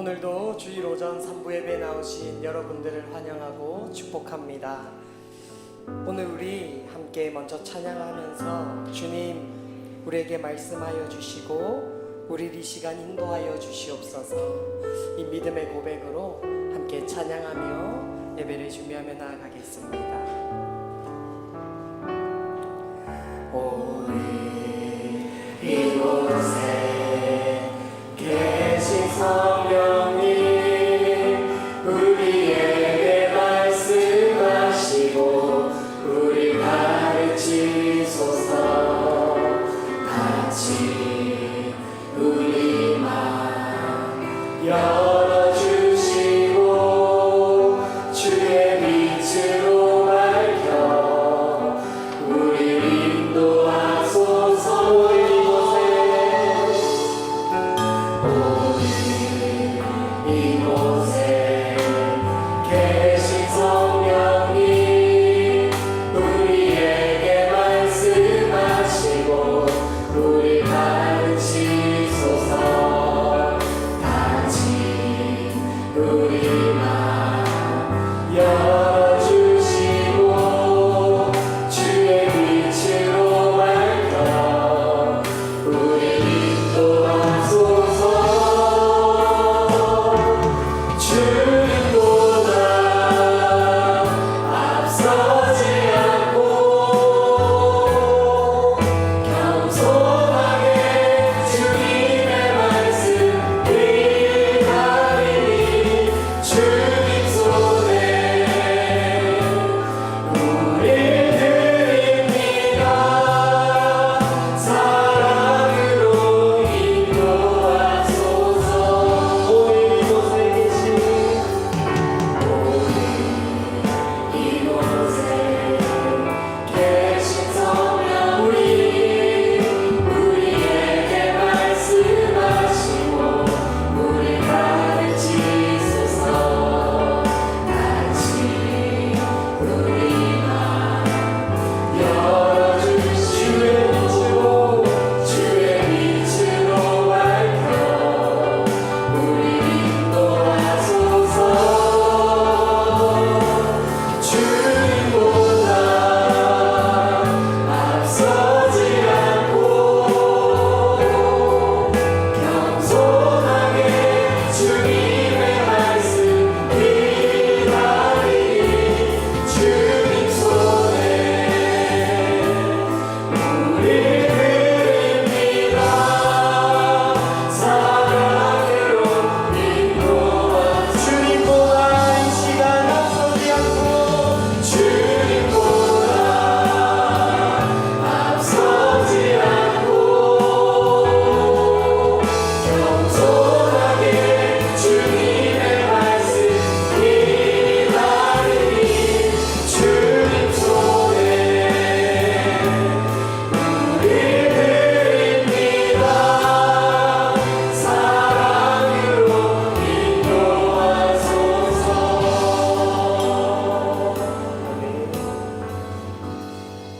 오늘도 주일 오전 3부 예배 나오신 여러분들을 환영하고 축복합니다. 오늘 우리 함께 먼저 찬양하면서 주님 우리에게 말씀하여 주시고 우리를 이 시간 인도하여 주시옵소서. 이 믿음의 고백으로 함께 찬양하며 예배를 준비하며 나아가겠습니다. 오늘 이곳에 계신 성령님 우리에게 말씀하시고 우리 가르치소서. 같이 우리 맘 열어주시고 주의 빛으로 밝혀 우리를 인도하소서. 이곳에 계신 성령님 우리에게 말씀하시고 우리 가르치소서. 같이 우리 맘 열어주시고 주의 빛으로 밝혀 우리 인도하소서.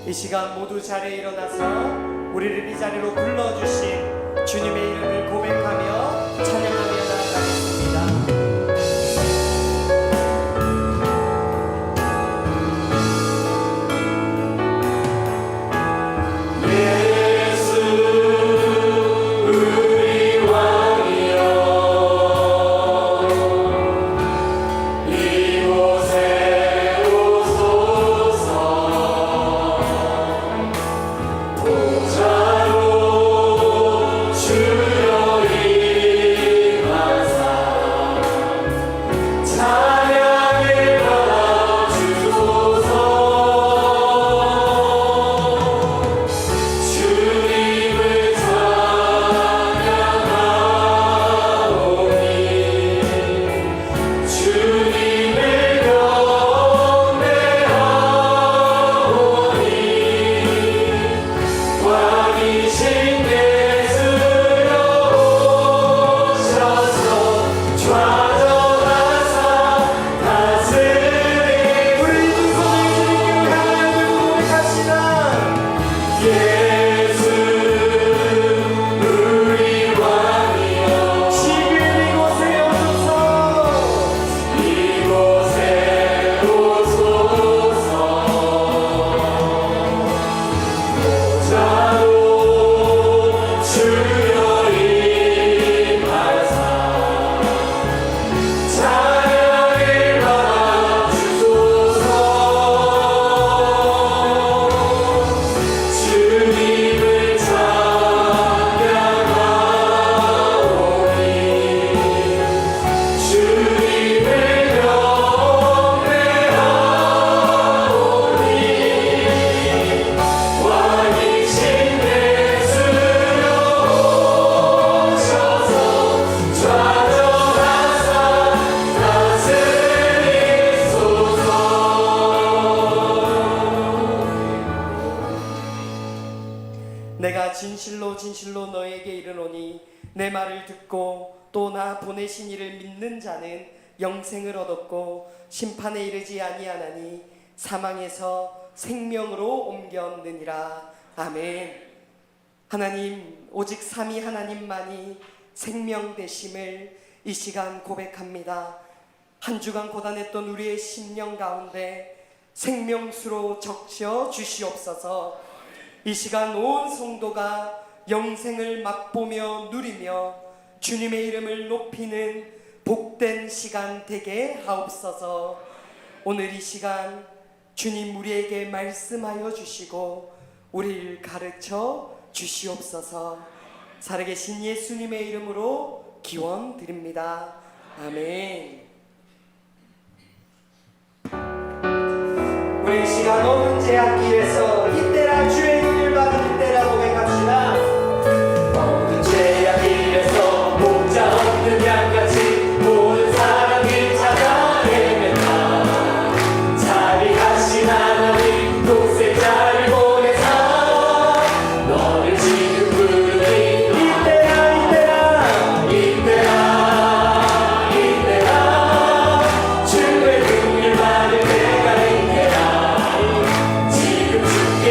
이 시간 모두 자리에 일어나서 우리를 이 자리로 불러주신 주님의 이름을 고백하며 찬양하며 나아가겠습니다. 주님 너에게 이르노니 내 말을 듣고 또 나 보내신 이를 믿는 자는 영생을 얻었고 심판에 이르지 아니하나니 사망에서 생명으로 옮겼느니라. 아멘. 하나님, 오직 삼위 하나님만이 생명 되심을 이 시간 고백합니다. 한 주간 고단했던 우리의 심령 가운데 생명수로 적셔 주시옵소서. 이 시간 온 성도가 영생을 맛보며 누리며 주님의 이름을 높이는 복된 시간 되게 하옵소서. 오늘 이 시간 주님 우리에게 말씀하여 주시고 우리를 가르쳐 주시옵소서. 살아계신 예수님의 이름으로 기원 드립니다. 아멘. 우리 이 시간 오는 제약길에서 이때라 주의 일을 받은 이때라 고백합시다. 모든 제약길에서 목자 없는 양같이 모든 사람을 찾아 헤맨다. 자비하신 하나님 독생자를 보내사 너를 지금 부르니 이때라 주의 긍휼 받을 때가 이때라. 지금 주께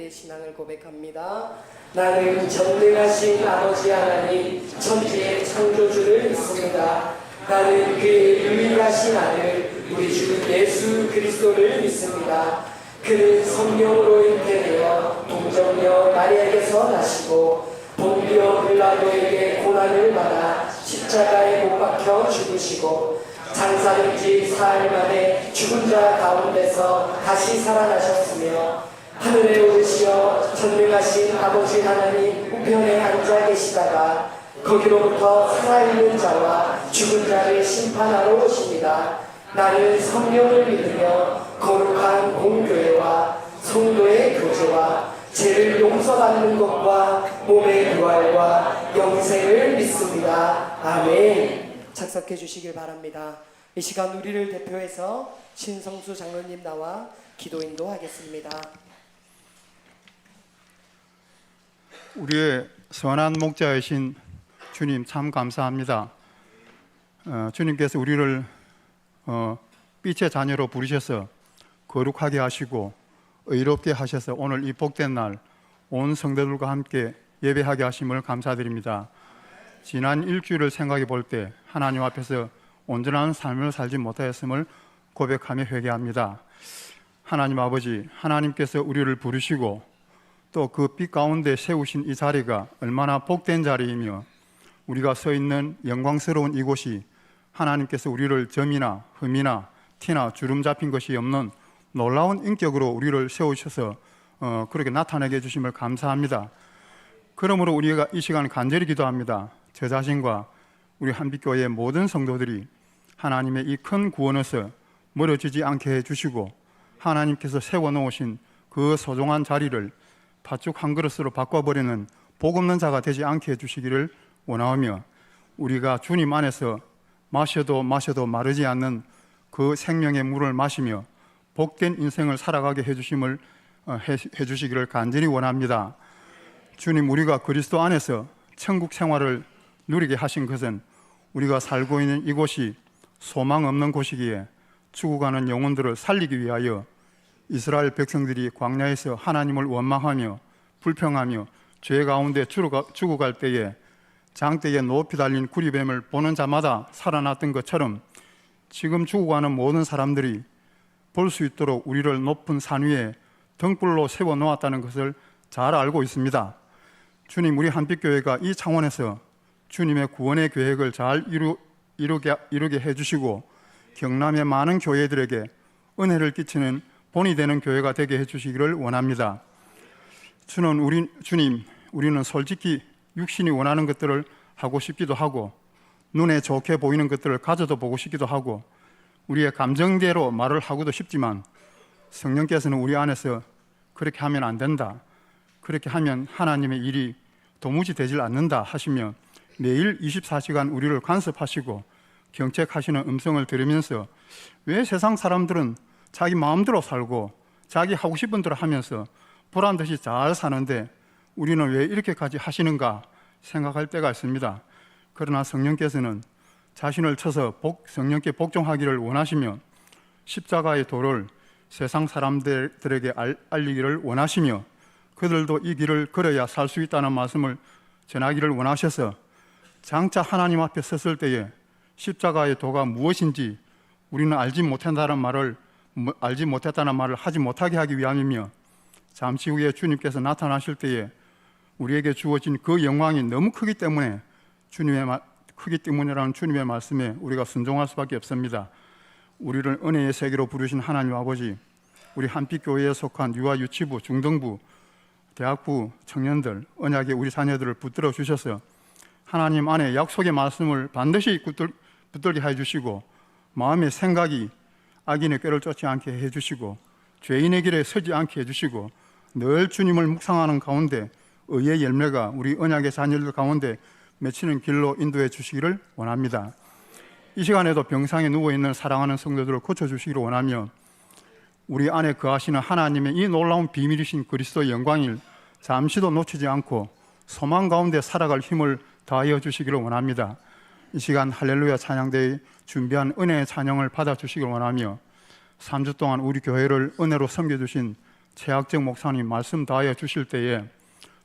우리의 신앙을 고백합니다. 나는 전능하신 아버지 하나님 천지의 창조주를 믿습니다. 나는 그의 유일하신 아들 우리 주 예수 그리스도를 믿습니다. 그는 성령으로 잉태되어 동정녀 마리아에게서 나시고 본디오 빌라도에게 고난을 받아 십자가에 못 박혀 죽으시고 장사된 지 사흘 만에 죽은 자 가운데서 다시 살아나셨으며 하늘에 오르시어 전능하신 아버지 하나님 우편에 앉아 계시다가 거기로부터 살아있는 자와 죽은 자를 심판하러 오십니다. 나는 성령을 믿으며 거룩한 공교회와 성도의 교제와 죄를 용서받는 것과 몸의 부활과 영생을 믿습니다. 아멘. 착석해 주시길 바랍니다. 이 시간 우리를 대표해서 신성수 장로님 나와 기도 인도하겠습니다. 우리의 선한 목자이신 주님 참 감사합니다. 주님께서 우리를 빛의 자녀로 부르셔서 거룩하게 하시고 의롭게 하셔서 오늘 이 복된 날 온 성도들과 함께 예배하게 하심을 감사드립니다. 지난 일주일을 생각해 볼 때 하나님 앞에서 온전한 삶을 살지 못하였음을 고백하며 회개합니다. 하나님 아버지, 하나님께서 우리를 부르시고 또 그 빛 가운데 세우신 이 자리가 얼마나 복된 자리이며 우리가 서 있는 영광스러운 이곳이 하나님께서 우리를 점이나 흠이나 티나 주름 잡힌 것이 없는 놀라운 인격으로 우리를 세우셔서 그렇게 나타내게 해주심을 감사합니다. 그러므로 우리가 이 시간 간절히 기도합니다. 저 자신과 우리 한빛교회의 모든 성도들이 하나님의 이 큰 구원에서 멀어지지 않게 해주시고 하나님께서 세워놓으신 그 소중한 자리를 팥죽 한 그릇으로 바꿔버리는 복 없는 자가 되지 않게 해주시기를 원하오며 우리가 주님 안에서 마셔도 마르지 않는 그 생명의 물을 마시며 복된 인생을 살아가게 해주시기를 간절히 원합니다. 주님, 우리가 그리스도 안에서 천국 생활을 누리게 하신 것은 우리가 살고 있는 이곳이 소망 없는 곳이기에 죽어가는 영혼들을 살리기 위하여 이스라엘 백성들이 광야에서 하나님을 원망하며 불평하며 죄 가운데 죽어갈 때에 장대에 높이 달린 구리뱀을 보는 자마다 살아났던 것처럼 지금 죽어가는 모든 사람들이 볼 수 있도록 우리를 높은 산 위에 등불로 세워놓았다는 것을 잘 알고 있습니다. 주님, 우리 한빛교회가 이 창원에서 주님의 구원의 계획을 잘 이루게 해주시고 경남의 많은 교회들에게 은혜를 끼치는 본이 되는 교회가 되게 해주시기를 원합니다. 주님, 우리는 솔직히 육신이 원하는 것들을 하고 싶기도 하고 눈에 좋게 보이는 것들을 가져도 보고 싶기도 하고 우리의 감정대로 말을 하고도 싶지만 성령께서는 우리 안에서 그렇게 하면 안 된다, 그렇게 하면 하나님의 일이 도무지 되질 않는다 하시며 매일 24시간 우리를 간섭하시고 경책하시는 음성을 들으면서 왜 세상 사람들은 자기 마음대로 살고 자기 하고 싶은 대로 하면서 보란듯이 잘 사는데 우리는 왜 이렇게까지 하시는가 생각할 때가 있습니다. 그러나 성령께서는 자신을 쳐서 성령께 복종하기를 원하시며 십자가의 도를 세상 사람들에게 알리기를 원하시며 그들도 이 길을 걸어야 살 수 있다는 말씀을 전하기를 원하셔서 장차 하나님 앞에 섰을 때에 십자가의 도가 무엇인지 우리는 알지 못했다는 말을 하지 못하게 하기 위함이며 잠시 후에 주님께서 나타나실 때에 우리에게 주어진 그 영광이 너무 크기 때문이라는 주님의 말씀에 우리가 순종할 수밖에 없습니다. 우리를 은혜의 세계로 부르신 하나님 아버지, 우리 한빛교회에 속한 유아 유치부, 중등부, 대학부 청년들, 언약의 우리 자녀들을 붙들어 주셔서 하나님 안에 약속의 말씀을 반드시 붙들게 해주시고 마음의 생각이 악인의 꾀를 쫓지 않게 해주시고 죄인의 길에 서지 않게 해주시고 늘 주님을 묵상하는 가운데 의의 열매가 우리 언약의 자녀들 가운데 맺히는 길로 인도해 주시기를 원합니다. 이 시간에도 병상에 누워있는 사랑하는 성도들을 고쳐주시기를 원하며 우리 안에 거하시는 하나님의 이 놀라운 비밀이신 그리스도의 영광을 잠시도 놓치지 않고 소망 가운데 살아갈 힘을 다하여 주시기를 원합니다. 이 시간 할렐루야 찬양대에 준비한 은혜의 찬양을 받아주시기를 원하며 3주 동안 우리 교회를 은혜로 섬겨주신 최학정 목사님 말씀 다하여 주실 때에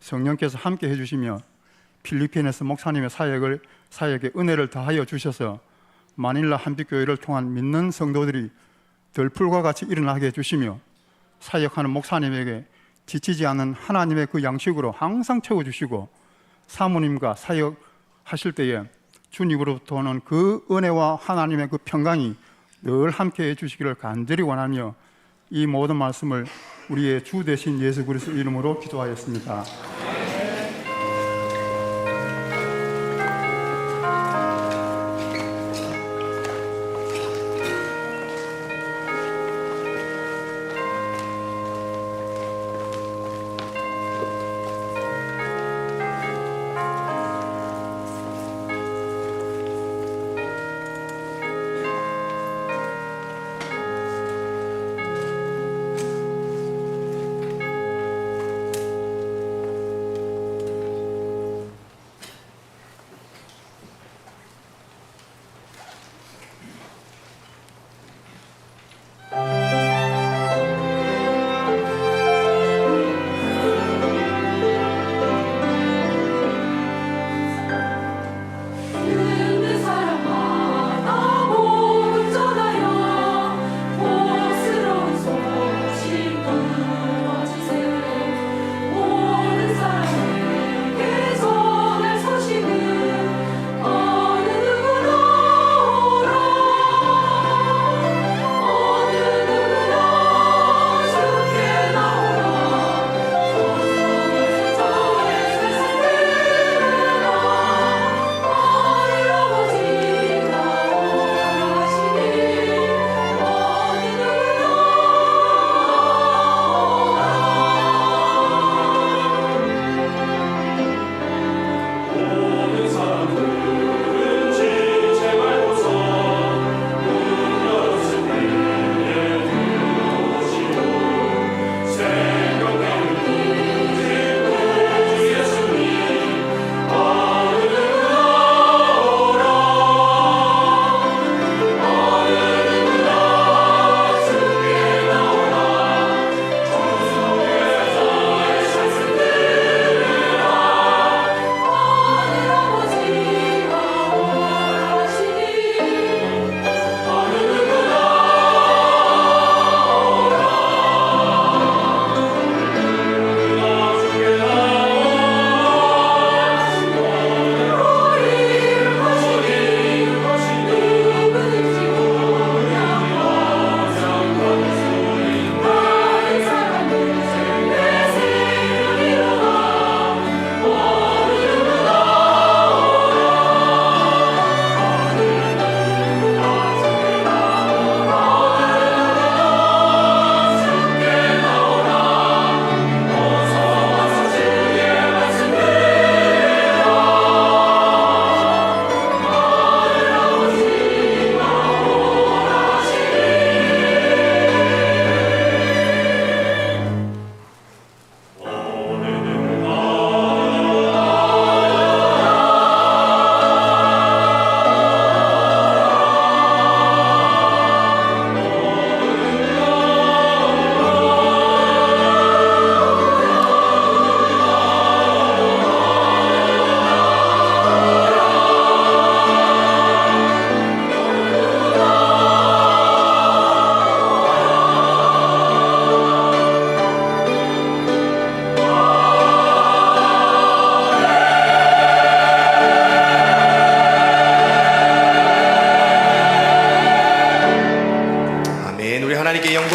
성령께서 함께 해주시며 필리핀에서 목사님의 사역에 은혜를 다하여 주셔서 마닐라 한빛교회를 통한 믿는 성도들이 들풀과 같이 일어나게 해주시며 사역하는 목사님에게 지치지 않는 하나님의 그 양식으로 항상 채워주시고 사모님과 사역하실 때에 주님으로부터 오는 그 은혜와 하나님의 그 평강이 늘 함께 해주시기를 간절히 원하며 이 모든 말씀을 우리의 주 되신 예수 그리스도 이름으로 기도하였습니다.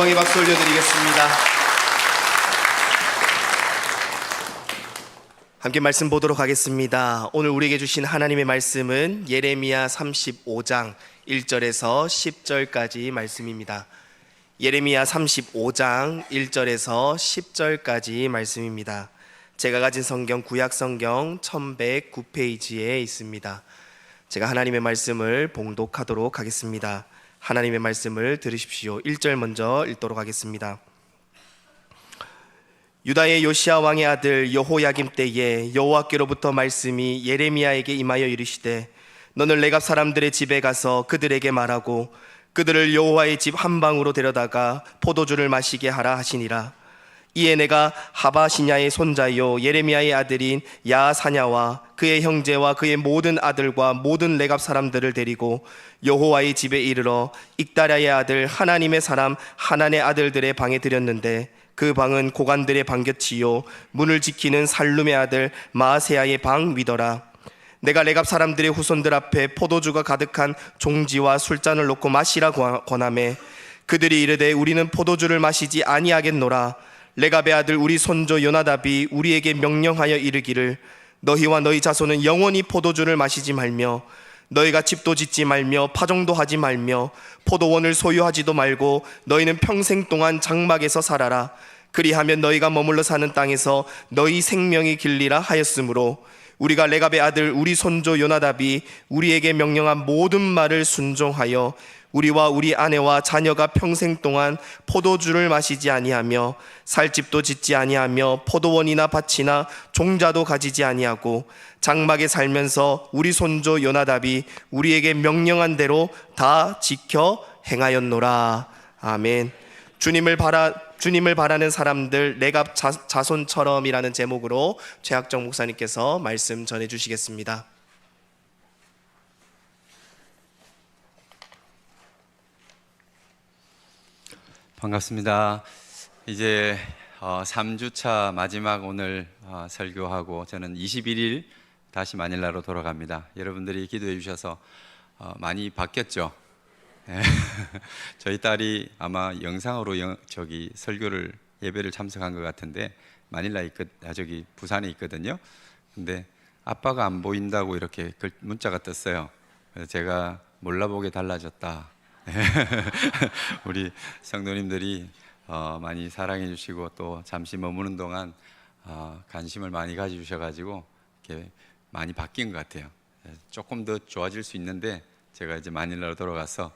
영광의 박수 올려드리겠습니다. 함께 말씀 보도록 하겠습니다. 오늘 우리에게 주신 하나님의 말씀은 예레미야 35장 1절에서 10절까지 말씀입니다. 예레미야 35장 1절에서 10절까지 말씀입니다. 제가 가진 성경 구약 성경 1109페이지에 있습니다. 제가 하나님의 말씀을 봉독하도록 하겠습니다. 하나님의 말씀을 들으십시오. 1절 먼저 읽도록 하겠습니다. 유다의 요시야 왕의 아들 여호야김 때에 여호와께로부터 말씀이 예레미야에게 임하여 이르시되 너는 레갑 사람들의 집에 가서 그들에게 말하고 그들을 여호와의 집 한 방으로 데려다가 포도주를 마시게 하라 하시니라. 이에 내가 하바시냐의 손자요 예레미야의 아들인 야사냐와 그의 형제와 그의 모든 아들과 모든 레갑 사람들을 데리고 여호와의 집에 이르러 익다랴의 아들 하나님의 사람 하난의 아들들의 방에 들였는데 그 방은 고관들의 방곁이요 문을 지키는 살룸의 아들 마아세야의 방 위더라. 내가 레갑 사람들의 후손들 앞에 포도주가 가득한 종지와 술잔을 놓고 마시라 권하매 그들이 이르되 우리는 포도주를 마시지 아니하겠노라. 레갑의 아들 우리 손조 요나답이 우리에게 명령하여 이르기를 너희와 너희 자손은 영원히 포도주를 마시지 말며 너희가 집도 짓지 말며 파종도 하지 말며 포도원을 소유하지도 말고 너희는 평생 동안 장막에서 살아라. 그리하면 너희가 머물러 사는 땅에서 너희 생명이 길리라 하였으므로 우리가 레갑의 아들 우리 손조 요나답이 우리에게 명령한 모든 말을 순종하여 우리와 우리 아내와 자녀가 평생 동안 포도주를 마시지 아니하며 살 집도 짓지 아니하며 포도원이나 밭이나 종자도 가지지 아니하고 장막에 살면서 우리 손조 요나답이 우리에게 명령한 대로 다 지켜 행하였노라. 아멘. 주님을 바라는 사람들 레갑 자손처럼이라는 제목으로 최학정 목사님께서 말씀 전해 주시겠습니다. 반갑습니다. 이제 3주차 마지막 오늘 설교하고 저는 21일 다시 마닐라로 돌아갑니다. 여러분들이 기도해 주셔서 많이 바뀌었죠. 저희 딸이 아마 영상으로 설교를 예배를 참석한 것 같은데 마닐라에 저기 부산에 있거든요. 근데 아빠가 안 보인다고 이렇게 문자가 떴어요. 그래서 제가 몰라보게 달라졌다. 우리 성도님들이 많이 사랑해 주시고 또 잠시 머무는 동안 관심을 많이 가져주셔가지고 이렇게 많이 바뀐 것 같아요. 조금 더 좋아질 수 있는데 제가 이제 마닐라로 돌아가서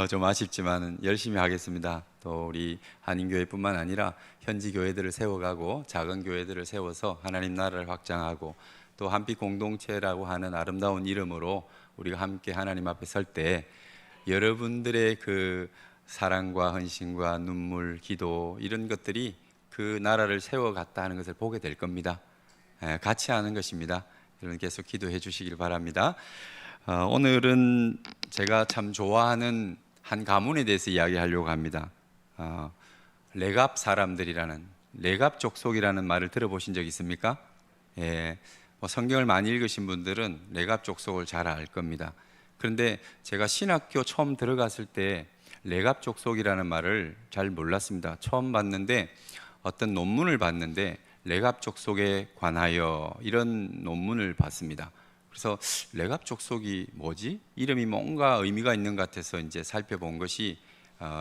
좀 아쉽지만 열심히 하겠습니다. 또 우리 한인교회뿐만 아니라 현지 교회들을 세워가고 작은 교회들을 세워서 하나님 나라를 확장하고 또 한빛 공동체라고 하는 아름다운 이름으로 우리가 함께 하나님 앞에 설 때 여러분들의 그 사랑과 헌신과 눈물, 기도 이런 것들이 그 나라를 세워갔다 하는 것을 보게 될 겁니다. 같이 하는 것입니다. 여러분 계속 기도해 주시길 바랍니다. 오늘은 제가 참 좋아하는 한 가문에 대해서 이야기하려고 합니다. 레갑 사람들이라는, 레갑 족속이라는 말을 들어보신 적 있습니까? 성경을 많이 읽으신 분들은 레갑 족속을 잘 알 겁니다. 그런데 제가 신학교 처음 들어갔을 때 레갑 족속이라는 말을 잘 몰랐습니다. 처음 봤는데 어떤 논문을 봤는데 레갑 족속에 관하여 이런 논문을 봤습니다. 그래서 레갑 족속이 뭐지? 이름이 뭔가 의미가 있는 것 같아서 이제 살펴본 것이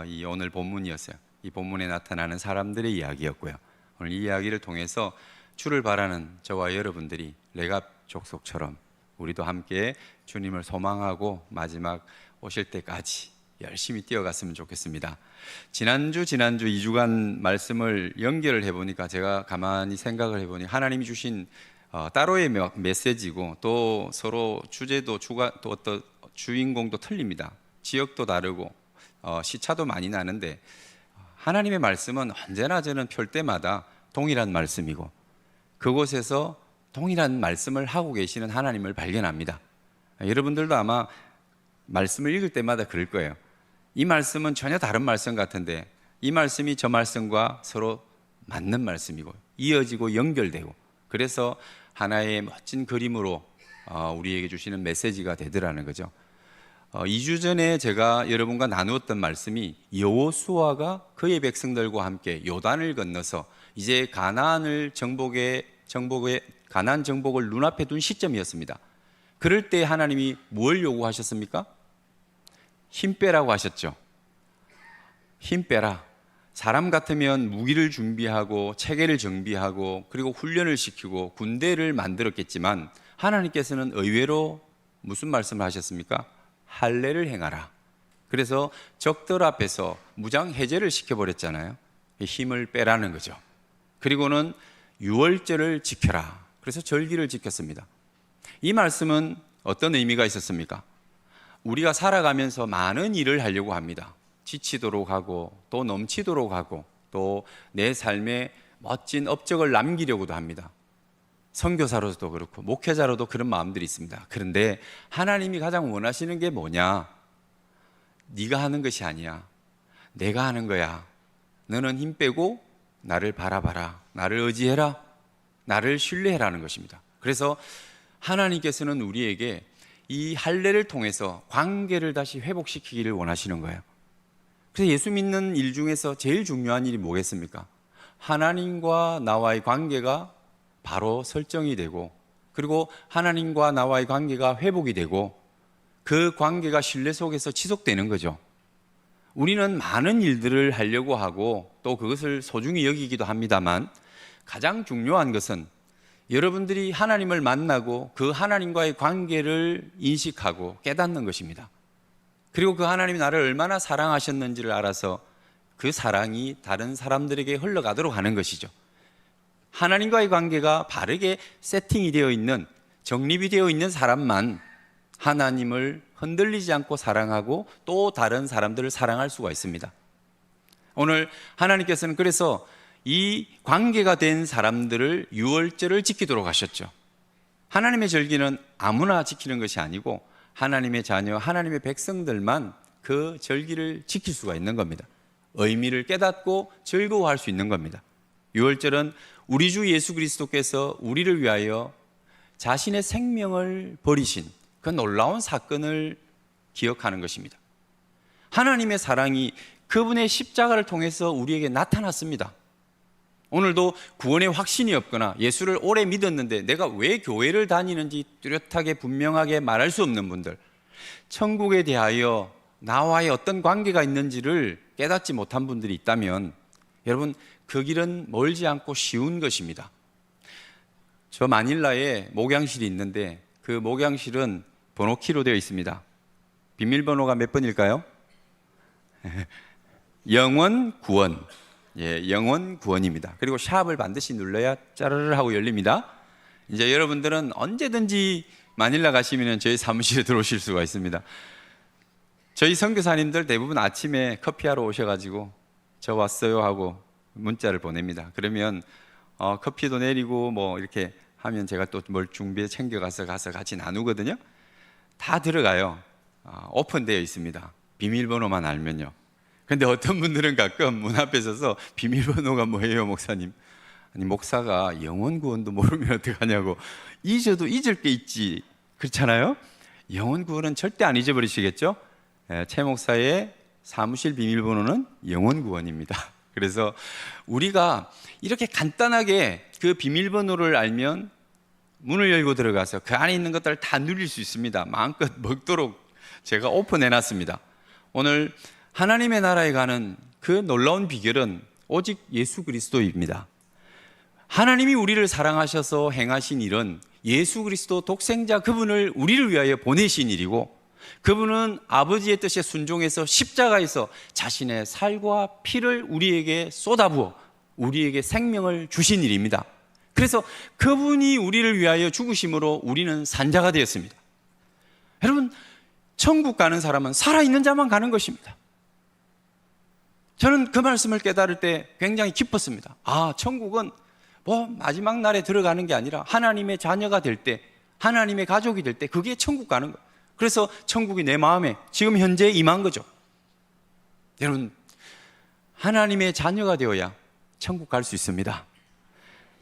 이 오늘 본문이었어요. 이 본문에 나타나는 사람들의 이야기였고요. 오늘 이 이야기를 통해서 주를 바라는 저와 여러분들이 레갑 족속처럼 우리도 함께 주님을 소망하고 마지막 오실 때까지 열심히 뛰어갔으면 좋겠습니다. 지난주 2주간 말씀을 연결을 해보니까 제가 가만히 생각을 해보니 하나님이 주신 따로의 메시지고 또 서로 주제도 또 어떤 주인공도 틀립니다. 지역도 다르고 시차도 많이 나는데 하나님의 말씀은 언제나 저는 펼 때마다 동일한 말씀이고 그곳에서 동일한 말씀을 하고 계시는 하나님을 발견합니다. 여러분들도 아마 말씀을 읽을 때마다 그럴 거예요. 이 말씀은 전혀 다른 말씀 같은데 이 말씀이 저 말씀과 서로 맞는 말씀이고 이어지고 연결되고 그래서 하나의 멋진 그림으로 우리에게 주시는 메시지가 되더라는 거죠. 2주 전에 제가 여러분과 나누었던 말씀이 여호수아가 그의 백성들과 함께 요단을 건너서 이제 가나안 정복을 눈앞에 둔 시점이었습니다. 그럴 때 하나님이 뭘 요구하셨습니까? 힘 빼라고 하셨죠. 힘 빼라. 사람 같으면 무기를 준비하고 체계를 정비하고 그리고 훈련을 시키고 군대를 만들었겠지만 하나님께서는 의외로 무슨 말씀을 하셨습니까? 할례를 행하라. 그래서 적들 앞에서 무장 해제를 시켜버렸잖아요. 힘을 빼라는 거죠. 그리고는 유월절을 지켜라. 그래서 절기를 지켰습니다. 이 말씀은 어떤 의미가 있었습니까? 우리가 살아가면서 많은 일을 하려고 합니다. 지치도록 하고 또 넘치도록 하고 또 내 삶에 멋진 업적을 남기려고도 합니다. 선교사로도 그렇고 목회자로도 그런 마음들이 있습니다. 그런데 하나님이 가장 원하시는 게 뭐냐? 네가 하는 것이 아니야. 내가 하는 거야. 너는 힘 빼고 나를 바라봐라. 나를 의지해라. 나를 신뢰해라는 것입니다. 그래서 하나님께서는 우리에게 이 할례를 통해서 관계를 다시 회복시키기를 원하시는 거예요. 그래서 예수 믿는 일 중에서 제일 중요한 일이 뭐겠습니까? 하나님과 나와의 관계가 바로 설정이 되고, 그리고 하나님과 나와의 관계가 회복이 되고, 그 관계가 신뢰 속에서 지속되는 거죠. 우리는 많은 일들을 하려고 하고 또 그것을 소중히 여기기도 합니다만, 가장 중요한 것은 여러분들이 하나님을 만나고 그 하나님과의 관계를 인식하고 깨닫는 것입니다. 그리고 그 하나님이 나를 얼마나 사랑하셨는지를 알아서 그 사랑이 다른 사람들에게 흘러가도록 하는 것이죠. 하나님과의 관계가 바르게 세팅이 되어 있는, 정립이 되어 있는 사람만 하나님을 흔들리지 않고 사랑하고 또 다른 사람들을 사랑할 수가 있습니다. 오늘 하나님께서는 그래서 이 관계가 된 사람들을 유월절을 지키도록 하셨죠. 하나님의 절기는 아무나 지키는 것이 아니고 하나님의 자녀, 하나님의 백성들만 그 절기를 지킬 수가 있는 겁니다. 의미를 깨닫고 즐거워할 수 있는 겁니다. 유월절은 우리 주 예수 그리스도께서 우리를 위하여 자신의 생명을 버리신 그 놀라운 사건을 기억하는 것입니다. 하나님의 사랑이 그분의 십자가를 통해서 우리에게 나타났습니다. 오늘도 구원의 확신이 없거나 예수를 오래 믿었는데 내가 왜 교회를 다니는지 뚜렷하게 분명하게 말할 수 없는 분들, 천국에 대하여 나와의 어떤 관계가 있는지를 깨닫지 못한 분들이 있다면 여러분, 그 길은 멀지 않고 쉬운 것입니다. 저 마닐라에 목양실이 있는데 그 목양실은 번호키로 되어 있습니다. 비밀번호가 몇 번일까요? 영원 구원. 예, 영원 구원입니다. 그리고 샵을 반드시 눌러야 짜르르 하고 열립니다. 이제 여러분들은 언제든지 마닐라 가시면 저희 사무실에 들어오실 수가 있습니다. 저희 선교사님들 대부분 아침에 커피하러 오셔가지고 저 왔어요 하고 문자를 보냅니다. 그러면 커피도 내리고 뭐 이렇게 하면 제가 또 뭘 준비해 챙겨가서 같이 나누거든요. 다 들어가요. 오픈되어 있습니다. 비밀번호만 알면요. 근데 어떤 분들은 가끔 문 앞에 서서 비밀번호가 뭐예요, 목사님? 아니, 목사가 영원 구원도 모르면 어떡하냐고. 잊어도 잊을 게 있지. 그렇잖아요? 영원 구원은 절대 안 잊어버리시겠죠? 최 목사의 사무실 비밀번호는 영원 구원입니다. 그래서 우리가 이렇게 간단하게 그 비밀번호를 알면 문을 열고 들어가서 그 안에 있는 것들을 다 누릴 수 있습니다. 마음껏 먹도록 제가 오픈해놨습니다. 오늘 하나님의 나라에 가는 그 놀라운 비결은 오직 예수 그리스도입니다. 하나님이 우리를 사랑하셔서 행하신 일은 예수 그리스도 독생자 그분을 우리를 위하여 보내신 일이고, 그분은 아버지의 뜻에 순종해서 십자가에서 자신의 살과 피를 우리에게 쏟아부어 우리에게 생명을 주신 일입니다. 그래서 그분이 우리를 위하여 죽으심으로 우리는 산자가 되었습니다. 여러분, 천국 가는 사람은 살아있는 자만 가는 것입니다. 저는 그 말씀을 깨달을 때 굉장히 기뻤습니다. 천국은 뭐 마지막 날에 들어가는 게 아니라 하나님의 자녀가 될 때, 하나님의 가족이 될 때 그게 천국 가는 거예요. 그래서 천국이 내 마음에 지금 현재 임한 거죠. 여러분, 하나님의 자녀가 되어야 천국 갈 수 있습니다.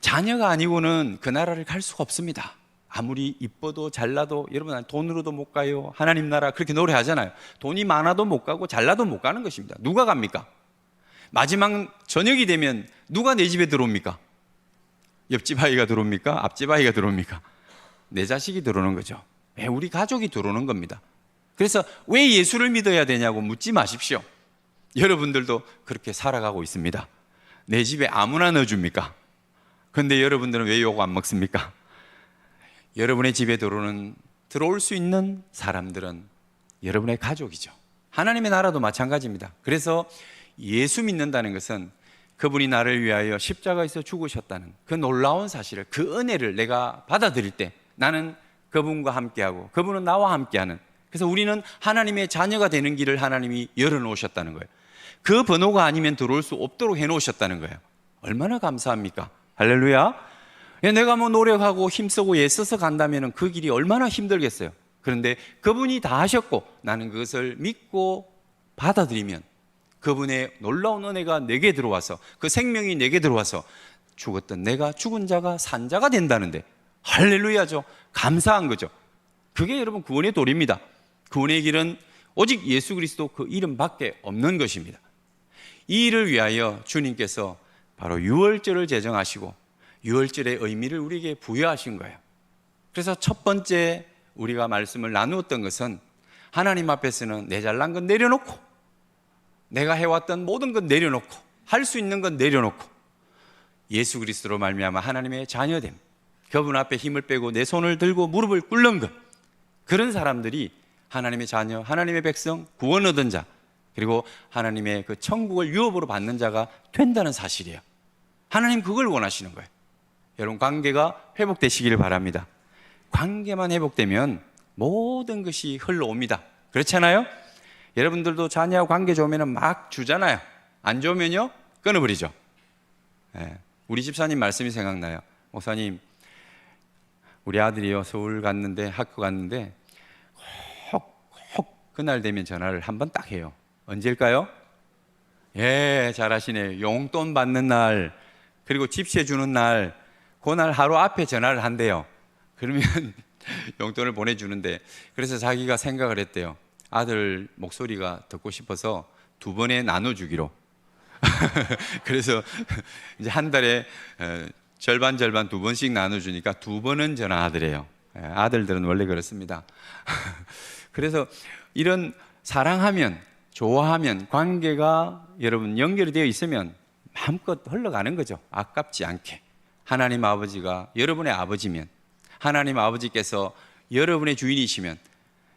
자녀가 아니고는 그 나라를 갈 수가 없습니다. 아무리 이뻐도 잘나도, 여러분 돈으로도 못 가요. 하나님 나라 그렇게 노래하잖아요. 돈이 많아도 못 가고 잘나도 못 가는 것입니다. 누가 갑니까? 마지막 저녁이 되면 누가 내 집에 들어옵니까? 옆집 아이가 들어옵니까? 앞집 아이가 들어옵니까? 내 자식이 들어오는 거죠. 우리 가족이 들어오는 겁니다. 그래서 왜 예수를 믿어야 되냐고 묻지 마십시오. 여러분들도 그렇게 살아가고 있습니다. 내 집에 아무나 넣어줍니까? 그런데 여러분들은 왜 요거 안 먹습니까? 여러분의 집에 들어올 수 있는 사람들은 여러분의 가족이죠. 하나님의 나라도 마찬가지입니다. 그래서 예수 믿는다는 것은 그분이 나를 위하여 십자가에서 죽으셨다는 그 놀라운 사실을, 그 은혜를 내가 받아들일 때 나는 그분과 함께하고 그분은 나와 함께하는, 그래서 우리는 하나님의 자녀가 되는 길을 하나님이 열어놓으셨다는 거예요. 그 번호가 아니면 들어올 수 없도록 해놓으셨다는 거예요. 얼마나 감사합니까? 할렐루야. 내가 뭐 노력하고 힘쓰고 애써서 간다면 그 길이 얼마나 힘들겠어요. 그런데 그분이 다 하셨고 나는 그것을 믿고 받아들이면 그분의 놀라운 은혜가 내게 들어와서 그 생명이 내게 들어와서 죽었던 내가 죽은 자가 산 자가 된다는데 할렐루야죠. 감사한 거죠. 그게 여러분 구원의 도리입니다. 구원의 길은 오직 예수 그리스도 그 이름밖에 없는 것입니다. 이 일을 위하여 주님께서 바로 유월절을 제정하시고 유월절의 의미를 우리에게 부여하신 거예요. 그래서 첫 번째 우리가 말씀을 나누었던 것은 하나님 앞에서는 내 잘난 건 내려놓고 내가 해왔던 모든 건 내려놓고 할 수 있는 건 내려놓고 예수 그리스도로 말미암아 하나님의 자녀됨, 그분 앞에 힘을 빼고 내 손을 들고 무릎을 꿇는 것, 그런 사람들이 하나님의 자녀, 하나님의 백성, 구원 얻은 자, 그리고 하나님의 그 천국을 유업으로 받는 자가 된다는 사실이에요. 하나님 그걸 원하시는 거예요. 여러분 관계가 회복되시기를 바랍니다. 관계만 회복되면 모든 것이 흘러옵니다. 그렇잖아요? 여러분들도 자녀와 관계 좋으면 막 주잖아요. 안 좋으면요 끊어버리죠. 우리 집사님 말씀이 생각나요. 목사님, 우리 아들이요 서울 갔는데 학교 갔는데 혹 그날 되면 전화를 한 번 딱 해요. 언제일까요? 예, 잘하시네요. 용돈 받는 날, 그리고 집세 주는 날, 그날 하루 앞에 전화를 한대요. 그러면 용돈을 보내주는데, 그래서 자기가 생각을 했대요. 아들 목소리가 듣고 싶어서 2번에 나눠주기로. 그래서 이제 한 달에 절반 2번씩 나눠주니까 2번은 전화하더래요. 아들들은 원래 그렇습니다. 그래서 이런 사랑하면, 좋아하면, 관계가 여러분 연결이 되어 있으면 마음껏 흘러가는 거죠. 아깝지 않게. 하나님 아버지가 여러분의 아버지면, 하나님 아버지께서 여러분의 주인이시면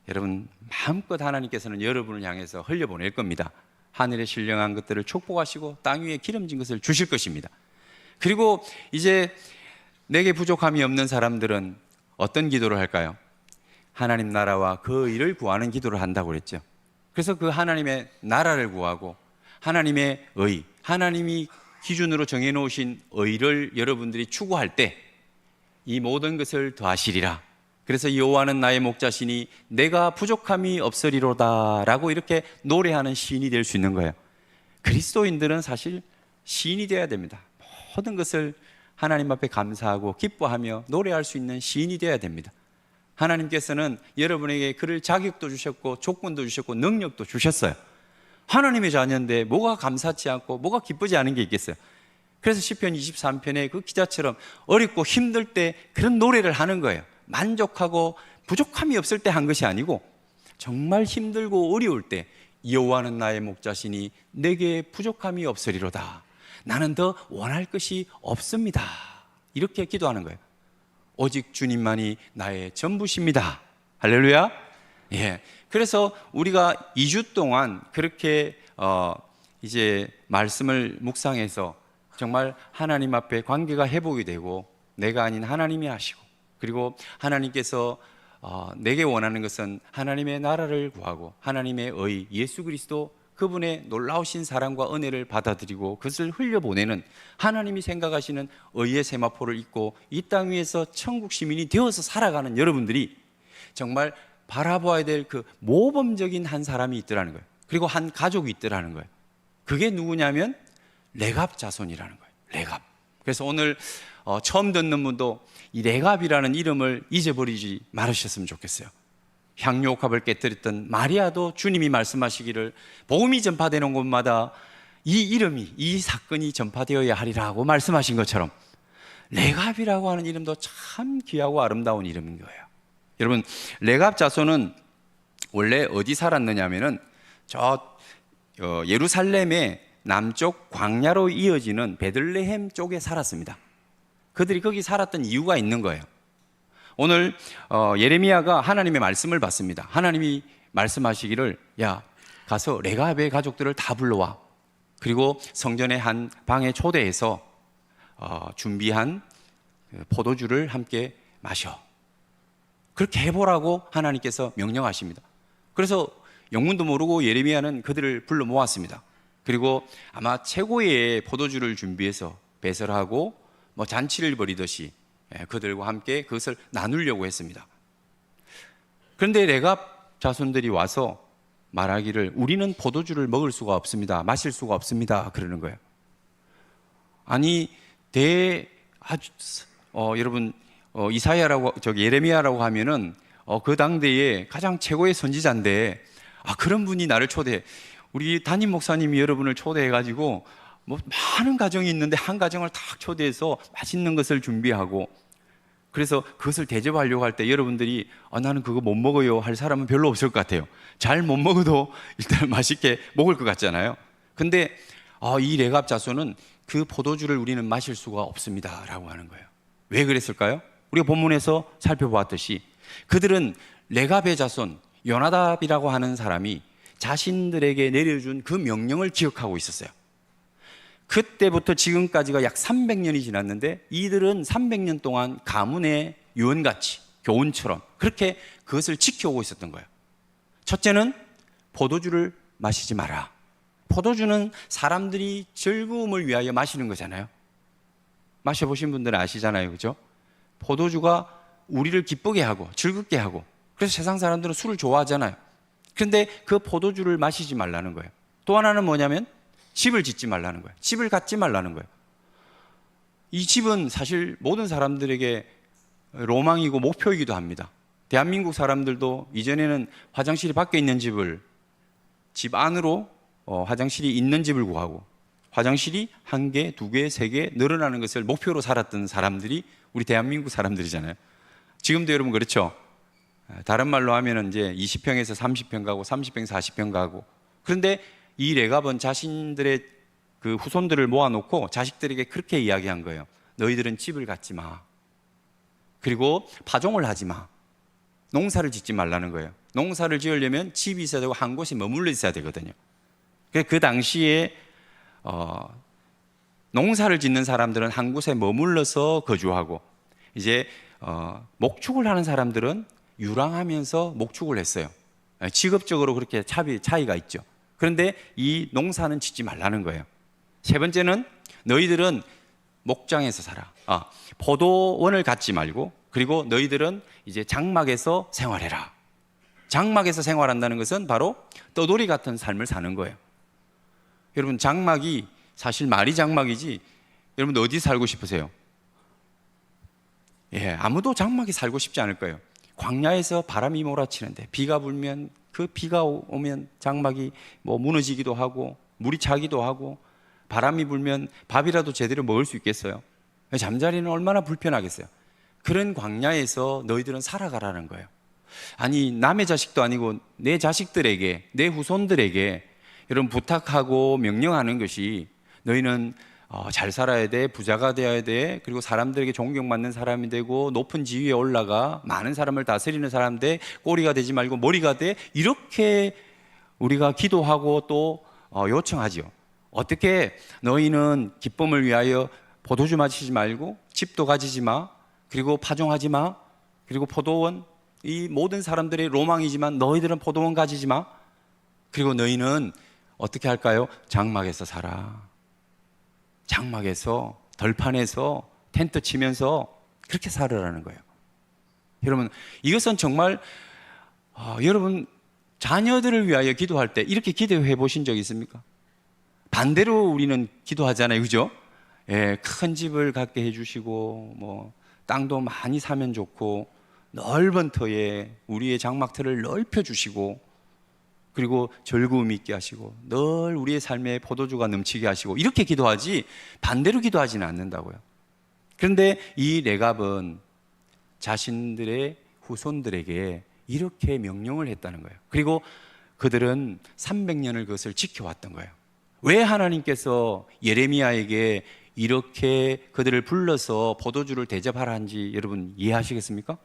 여러분 마음껏 하나님께서는 여러분을 향해서 흘려보낼 겁니다. 하늘에 신령한 것들을 축복하시고 땅 위에 기름진 것을 주실 것입니다. 그리고 이제 내게 부족함이 없는 사람들은 어떤 기도를 할까요? 하나님 나라와 그 의를 구하는 기도를 한다고 그랬죠. 그래서 그 하나님의 나라를 구하고 하나님의 의, 하나님이 기준으로 정해놓으신 의를 여러분들이 추구할 때 이 모든 것을 더하시리라. 그래서 여호와는 나의 목자시니 내가 부족함이 없으리로다 라고 이렇게 노래하는 시인이 될 수 있는 거예요. 그리스도인들은 사실 시인이 되어야 됩니다. 모든 것을 하나님 앞에 감사하고 기뻐하며 노래할 수 있는 시인이 되어야 됩니다. 하나님께서는 여러분에게 그럴 자격도 주셨고 조건도 주셨고 능력도 주셨어요. 하나님의 자녀인데 뭐가 감사치 않고 뭐가 기쁘지 않은 게 있겠어요? 그래서 시편 23편의 그 기자처럼 어렵고 힘들 때 그런 노래를 하는 거예요. 만족하고 부족함이 없을 때 한 것이 아니고 정말 힘들고 어려울 때 여호와는 나의 목자시니 내게 부족함이 없으리로다. 나는 더 원할 것이 없습니다. 이렇게 기도하는 거예요. 오직 주님만이 나의 전부십니다. 할렐루야. 예. 그래서 우리가 2주 동안 그렇게 이제 말씀을 묵상해서 정말 하나님 앞에 관계가 회복이 되고 내가 아닌 하나님이 하시고 그리고 하나님께서 내게 원하는 것은 하나님의 나라를 구하고 하나님의 의, 예수 그리스도 그분의 놀라우신 사랑과 은혜를 받아들이고 그것을 흘려보내는 하나님이 생각하시는 의의 세마포를 입고 이 땅 위에서 천국 시민이 되어서 살아가는 여러분들이 정말 바라보아야 될 그 모범적인 한 사람이 있더라는 거예요. 그리고 한 가족이 있더라는 거예요. 그게 누구냐면 레갑 자손이라는 거예요. 레갑. 그래서 오늘 처음 듣는 분도 이 레갑이라는 이름을 잊어버리지 말으셨으면 좋겠어요. 향유옥합을 깨뜨렸던 마리아도 주님이 말씀하시기를 복음이 전파되는 곳마다 이 이름이, 이 사건이 전파되어야 하리라고 말씀하신 것처럼 레갑이라고 하는 이름도 참 귀하고 아름다운 이름인 거예요. 여러분, 레갑 자손은 원래 어디 살았느냐면은 저 예루살렘의 남쪽 광야로 이어지는 베들레헴 쪽에 살았습니다. 그들이 거기 살았던 이유가 있는 거예요. 오늘 예레미야가 하나님의 말씀을 받습니다. 하나님이 말씀하시기를 야 가서 레갑의 가족들을 다 불러와. 그리고 성전의 한 방에 초대해서 준비한 포도주를 함께 마셔. 그렇게 해보라고 하나님께서 명령하십니다. 그래서 영문도 모르고 예레미야는 그들을 불러 모았습니다. 그리고 아마 최고의 포도주를 준비해서 배설하고 뭐 잔치를 벌이듯이 그들과 함께 그것을 나누려고 했습니다. 그런데 레갑 자손들이 와서 말하기를 우리는 포도주를 먹을 수가 없습니다. 마실 수가 없습니다. 그러는 거예요. 아니 여러분 이사야라고 예레미야라고 하면은 그 당대에 가장 최고의 선지자인데 그런 분이 나를 초대해. 우리 담임 목사님이 여러분을 초대해 가지고 뭐 많은 가정이 있는데 한 가정을 딱 초대해서 맛있는 것을 준비하고 그래서 그것을 대접하려고 할 때 여러분들이 나는 그거 못 먹어요 할 사람은 별로 없을 것 같아요. 잘 못 먹어도 일단 맛있게 먹을 것 같잖아요. 근데 이 레갑 자손은 그 포도주를 우리는 마실 수가 없습니다 라고 하는 거예요. 왜 그랬을까요? 우리가 본문에서 살펴보았듯이 그들은 레갑의 자손 요나답이라고 하는 사람이 자신들에게 내려준 그 명령을 기억하고 있었어요. 그때부터 지금까지가 약 300년이 지났는데 이들은 300년 동안 가문의 유언같이 교훈처럼 그렇게 그것을 지켜오고 있었던 거예요. 첫째는 포도주를 마시지 마라. 포도주는 사람들이 즐거움을 위하여 마시는 거잖아요. 마셔보신 분들은 아시잖아요, 그죠? 포도주가 우리를 기쁘게 하고 즐겁게 하고 그래서 세상 사람들은 술을 좋아하잖아요. 그런데 그 포도주를 마시지 말라는 거예요. 또 하나는 뭐냐면 집을 짓지 말라는 거예요. 집을 갖지 말라는 거예요. 이 집은 사실 모든 사람들에게 로망이고 목표이기도 합니다. 대한민국 사람들도 이전에는 화장실이 밖에 있는 집을 집 안으로 화장실이 있는 집을 구하고 화장실이 1개, 2개, 3개 늘어나는 것을 목표로 살았던 사람들이 우리 대한민국 사람들이잖아요. 지금도 여러분 그렇죠? 다른 말로 하면 이제 20평에서 30평 가고 30평, 40평 가고. 그런데 이 레갑은 자신들의 그 후손들을 모아놓고 자식들에게 그렇게 이야기한 거예요. 너희들은 집을 갖지 마. 그리고 파종을 하지 마. 농사를 짓지 말라는 거예요. 농사를 지으려면 집이 있어야 되고 한 곳에 머물러 있어야 되거든요. 그 당시에 농사를 짓는 사람들은 한 곳에 머물러서 거주하고 이제 목축을 하는 사람들은 유랑하면서 목축을 했어요. 직업적으로 그렇게 차이가 있죠. 그런데 이 농사는 짓지 말라는 거예요. 세 번째는 너희들은 목장에서 살아. 포도원을 갖지 말고 그리고 너희들은 이제 장막에서 생활해라. 장막에서 생활한다는 것은 바로 떠돌이 같은 삶을 사는 거예요. 여러분 장막이 사실 말이 장막이지 여러분 어디 살고 싶으세요? 아무도 장막에 살고 싶지 않을 거예요. 광야에서 바람이 몰아치는데 비가 불면 그 비가 오면 장막이 뭐 무너지기도 하고 물이 차기도 하고 바람이 불면 밥이라도 제대로 먹을 수 있겠어요? 잠자리는 얼마나 불편하겠어요? 그런 광야에서 너희들은 살아가라는 거예요. 아니 남의 자식도 아니고 내 자식들에게 내 후손들에게 여러분 부탁하고 명령하는 것이 너희는 잘 살아야 돼, 부자가 되어야 돼, 그리고 사람들에게 존경받는 사람이 되고 높은 지위에 올라가 많은 사람을 다스리는 사람 돼, 꼬리가 되지 말고 머리가 돼, 이렇게 우리가 기도하고 또 요청하지요. 어떻게 너희는 기쁨을 위하여 포도주 마시지 말고 집도 가지지 마, 그리고 파종하지 마, 그리고 포도원, 이 모든 사람들의 로망이지만 너희들은 포도원 가지지 마, 그리고 너희는 어떻게 할까요? 장막에서 살아. 장막에서 덜판에서 텐트 치면서 그렇게 살으라는 거예요. 여러분 이것은 정말 여러분 자녀들을 위하여 기도할 때 이렇게 기도해 보신 적 있습니까? 반대로 우리는 기도하잖아요, 그죠? 큰 집을 갖게 해주시고 뭐 땅도 많이 사면 좋고 넓은 터에 우리의 장막터를 넓혀 주시고 그리고 즐거움 있게 하시고 늘 우리의 삶에 포도주가 넘치게 하시고 이렇게 기도하지 반대로 기도하지는 않는다고요. 그런데 이 레갑은 자신들의 후손들에게 이렇게 명령을 했다는 거예요. 그리고 그들은 300년을 그것을 지켜왔던 거예요. 왜 하나님께서 예레미야에게 이렇게 그들을 불러서 포도주를 대접하라는지 여러분 이해하시겠습니까?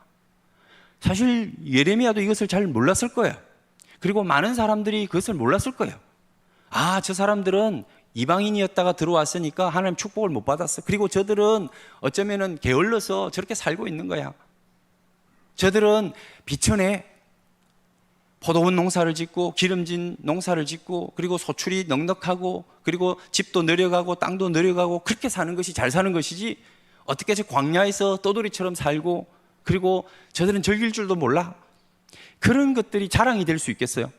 사실 예레미야도 이것을 잘 몰랐을 거예요. 그리고 많은 사람들이 그것을 몰랐을 거예요. 저 사람들은 이방인이었다가 들어왔으니까 하나님 축복을 못 받았어. 그리고 저들은 어쩌면은 게을러서 저렇게 살고 있는 거야. 저들은 비천해. 포도원 농사를 짓고 기름진 농사를 짓고 그리고 소출이 넉넉하고 그리고 집도 늘어가고 땅도 늘어가고 그렇게 사는 것이 잘 사는 것이지, 어떻게 저 광야에서 떠돌이처럼 살고 그리고 저들은 즐길 줄도 몰라. 그런 것들이 자랑이 될 수 있겠어요?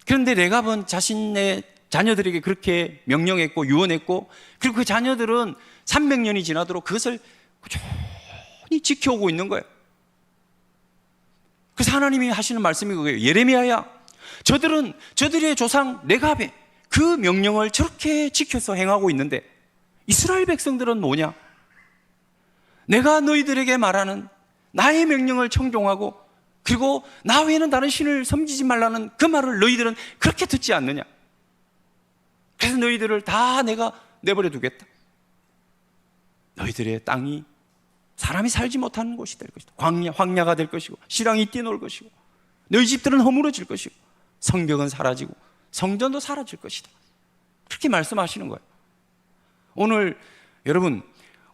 그런데 레갑은 자신의 자녀들에게 그렇게 명령했고 유언했고, 그리고 그 자녀들은 300년이 지나도록 그것을 꾸준히 지켜오고 있는 거예요. 그래서 하나님이 하시는 말씀이 그거예요. 예레미야야, 저들의 조상 레갑의 그 명령을 저렇게 지켜서 행하고 있는데 이스라엘 백성들은 뭐냐? 내가 너희들에게 말하는 나의 명령을 청종하고 그리고 나 외에는 다른 신을 섬기지 말라는 그 말을 너희들은 그렇게 듣지 않느냐? 그래서 너희들을 다 내가 내버려 두겠다. 너희들의 땅이 사람이 살지 못하는 곳이 될 것이다. 황야가 될 것이고 실랑이 뛰놀 것이고 너희 집들은 허물어질 것이고 성벽은 사라지고 성전도 사라질 것이다. 그렇게 말씀하시는 거예요. 오늘 여러분,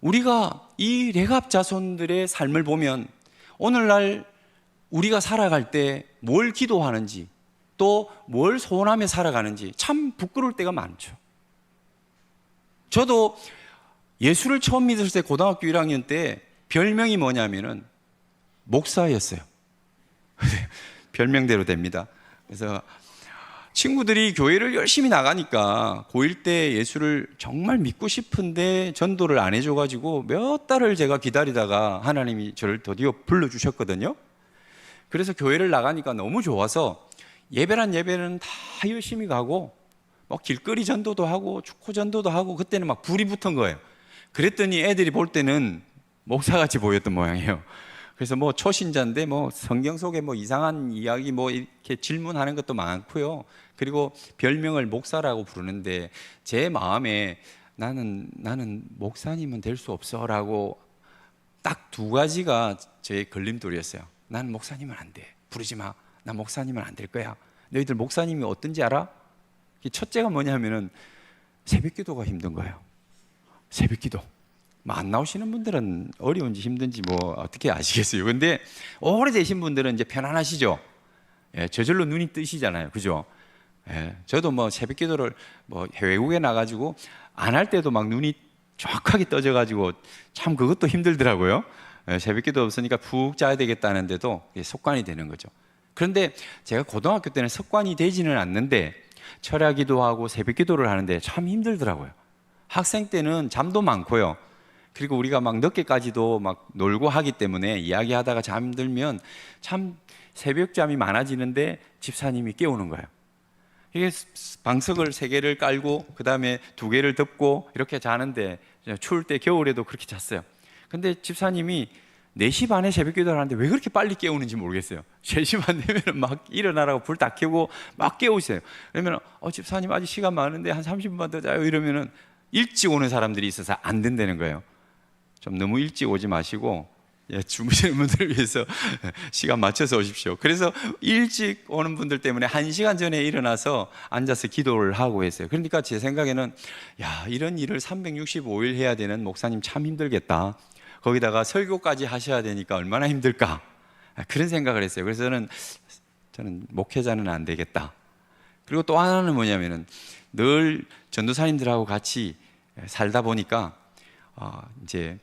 우리가 이 레갑 자손들의 삶을 보면 오늘날 우리가 살아갈 때 뭘 기도하는지 또 뭘 소원하며 살아가는지 참 부끄러울 때가 많죠. 저도 예수를 처음 믿었을 때 고등학교 1학년 때 별명이 뭐냐면은 목사였어요. 별명대로 됩니다. 그래서 친구들이 교회를 열심히 나가니까 고1 때 예수를 정말 믿고 싶은데 전도를 안 해줘가지고 몇 달을 제가 기다리다가 하나님이 저를 드디어 불러주셨거든요. 그래서 교회를 나가니까 너무 좋아서 예배란 예배는 다 열심히 가고 뭐 길거리 전도도 하고 축구 전도도 하고 그때는 막 불이 붙은 거예요. 그랬더니 애들이 볼 때는 목사같이 보였던 모양이에요. 그래서 뭐 초신자인데 뭐 성경 속에 뭐 이상한 이야기 뭐 이렇게 질문하는 것도 많고요. 그리고 별명을 목사라고 부르는데 제 마음에 나는 목사님은 될 수 없어라고 딱 두 가지가 제 걸림돌이었어요. 나는 목사님은 안 돼. 부르지 마. 나 목사님은 안 될 거야. 너희들 목사님이 어떤지 알아? 첫째가 뭐냐면은 새벽기도가 힘든 거예요. 새벽기도. 뭐 안 나오시는 분들은 어려운지 힘든지 뭐 어떻게 아시겠어요. 근데 오래되신 분들은 이제 편안하시죠. 예, 저절로 눈이 뜨시잖아요. 그죠? 예, 저도 뭐 새벽기도를 뭐 외국에 나가지고 안 할 때도 막 눈이 정확하게 떠져가지고 참 그것도 힘들더라고요. 예, 새벽기도 없으니까 푹 자야 되겠다는데도 습관이 되는 거죠. 그런데 제가 고등학교 때는 습관이 되지는 않는데 철야기도 하고 새벽기도를 하는데 참 힘들더라고요. 학생 때는 잠도 많고요. 그리고 우리가 막 늦게까지도 막 놀고 하기 때문에 이야기하다가 잠들면 참 새벽잠이 많아지는데 집사님이 깨우는 거예요. 이게 방석을 3개를 깔고 그 다음에 2개를 덮고 이렇게 자는데 추울 때 겨울에도 그렇게 잤어요. 근데 집사님이 4시 반에 새벽기도를 하는데 왜 그렇게 빨리 깨우는지 모르겠어요. 3시 반 되면 막 일어나라고 불 다 켜고 막 깨우세요. 그러면 집사님 아직 시간 많은데 한 30분만 더 자요 이러면은 일찍 오는 사람들이 있어서 안 된다는 거예요. 좀 너무 일찍 오지 마시고 주무시는 분들을 위해서 시간 맞춰서 오십시오. 그래서 일찍 오는 분들 때문에 1시간 전에 일어나서 앉아서 기도를 하고 했어요. 그러니까 제 생각에는 야, 이런 일을 365일 해야 되는 목사님 참 힘들겠다. 거기다가 설교까지 하셔야 되니까 얼마나 힘들까. 그런 생각을 했어요. 그래서 저는 목회자는 안 되겠다. 그리고 또 하나는 뭐냐면은 늘 전도사님들하고 같이 살다 보니까 이제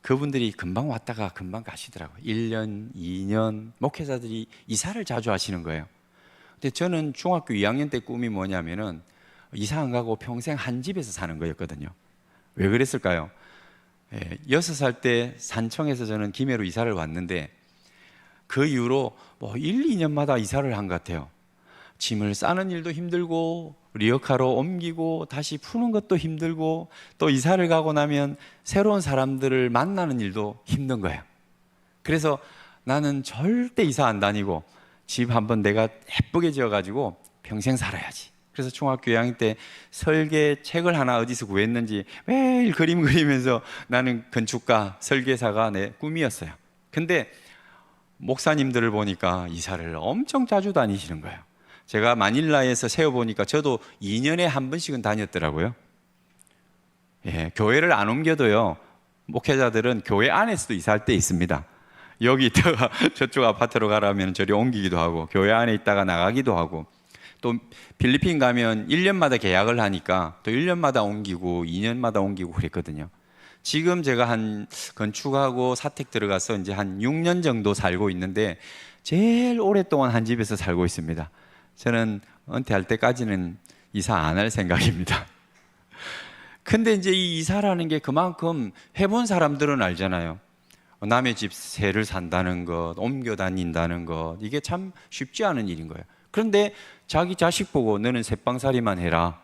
그분들이 금방 왔다가 금방 가시더라고요. 1년, 2년 목회자들이 이사를 자주 하시는 거예요. 근데 저는 중학교 2학년 때 꿈이 뭐냐면은 이사 안 가고 평생 한 집에서 사는 거였거든요. 왜 그랬을까요? 6살 때 산청에서 저는 김해로 이사를 왔는데 그 이후로 뭐 1, 2년마다 이사를 한 것 같아요. 짐을 싸는 일도 힘들고 리어카로 옮기고 다시 푸는 것도 힘들고 또 이사를 가고 나면 새로운 사람들을 만나는 일도 힘든 거예요. 그래서 나는 절대 이사 안 다니고 집 한번 내가 예쁘게 지어가지고 평생 살아야지. 그래서 중학교 2학년 때 설계 책을 하나 어디서 구했는지 매일 그림 그리면서 나는 건축가, 설계사가 내 꿈이었어요. 근데 목사님들을 보니까 이사를 엄청 자주 다니시는 거예요. 제가 마닐라에서 세어보니까 저도 2년에 한 번씩은 다녔더라고요. 교회를 안 옮겨도요, 목회자들은 교회 안에서도 이사할 때 있습니다. 여기 있다가 저쪽 아파트로 가라면 저리 옮기기도 하고, 교회 안에 있다가 나가기도 하고, 또 필리핀 가면 1년마다 계약을 하니까 또 1년마다 옮기고 2년마다 옮기고 그랬거든요. 지금 제가 한 건축하고 사택 들어가서 이제 한 6년 정도 살고 있는데 제일 오랫동안 한 집에서 살고 있습니다. 저는 은퇴할 때까지는 이사 안 할 생각입니다. 근데 이제 이 이사라는 게 그만큼 해본 사람들은 알잖아요. 남의 집 새를 산다는 것, 옮겨 다닌다는 것, 이게 참 쉽지 않은 일인 거예요. 그런데 자기 자식 보고 너는 새빵살이만 해라,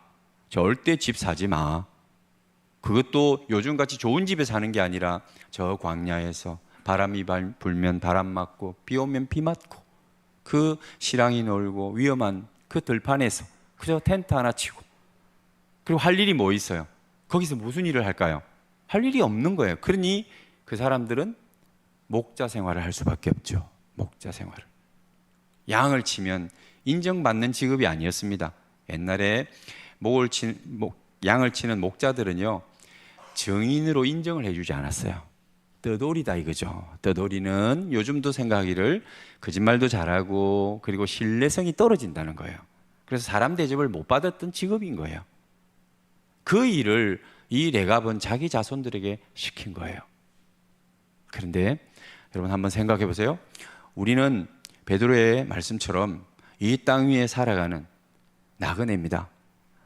절대 집 사지 마. 그것도 요즘같이 좋은 집에 사는 게 아니라 저 광야에서 바람이 불면 바람 맞고 비 오면 비 맞고 그 실랑이 놀고 위험한 그 들판에서 그저 텐트 하나 치고, 그리고 할 일이 뭐 있어요? 거기서 무슨 일을 할까요? 할 일이 없는 거예요. 그러니 그 사람들은 목자 생활을 할 수밖에 없죠. 목자 생활을. 양을 치면 인정받는 직업이 아니었습니다. 옛날에 양을 치는 목자들은요, 정인으로 인정을 해주지 않았어요. 떠돌이다 이거죠. 떠돌이는 요즘도 생각하기를 거짓말도 잘하고 그리고 신뢰성이 떨어진다는 거예요. 그래서 사람 대접을 못 받았던 직업인 거예요. 그 일을 이 레갑은 자기 자손들에게 시킨 거예요. 그런데 여러분 한번 생각해 보세요. 우리는 베드로의 말씀처럼 이 땅 위에 살아가는 나그네입니다.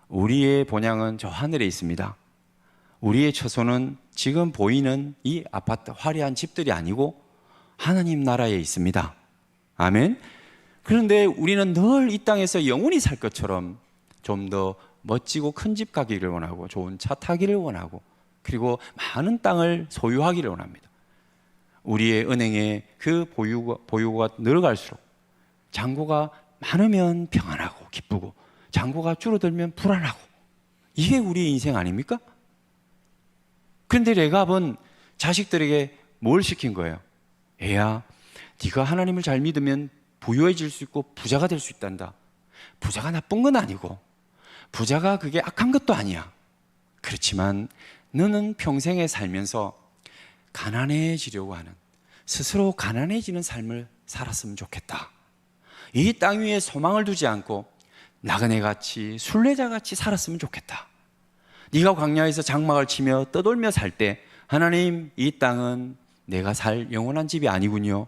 우리의 본향은 저 하늘에 있습니다. 우리의 처소는 지금 보이는 이 아파트, 화려한 집들이 아니고 하나님 나라에 있습니다. 아멘. 그런데 우리는 늘 이 땅에서 영원히 살 것처럼 좀 더 멋지고 큰 집 가기를 원하고 좋은 차 타기를 원하고 그리고 많은 땅을 소유하기를 원합니다. 우리의 은행에 그 보유고가 늘어갈수록 잔고가 많으면 평안하고 기쁘고 잔고가 줄어들면 불안하고, 이게 우리의 인생 아닙니까? 그런데 레갑은 자식들에게 뭘 시킨 거예요? 애야, 네가 하나님을 잘 믿으면 부유해질 수 있고 부자가 될 수 있단다. 부자가 나쁜 건 아니고 부자가 그게 악한 것도 아니야. 그렇지만 너는 평생에 살면서 가난해지려고 하는, 스스로 가난해지는 삶을 살았으면 좋겠다. 이 땅 위에 소망을 두지 않고 나그네같이 순례자같이 살았으면 좋겠다. 네가 광야에서 장막을 치며 떠돌며 살 때 하나님, 이 땅은 내가 살 영원한 집이 아니군요.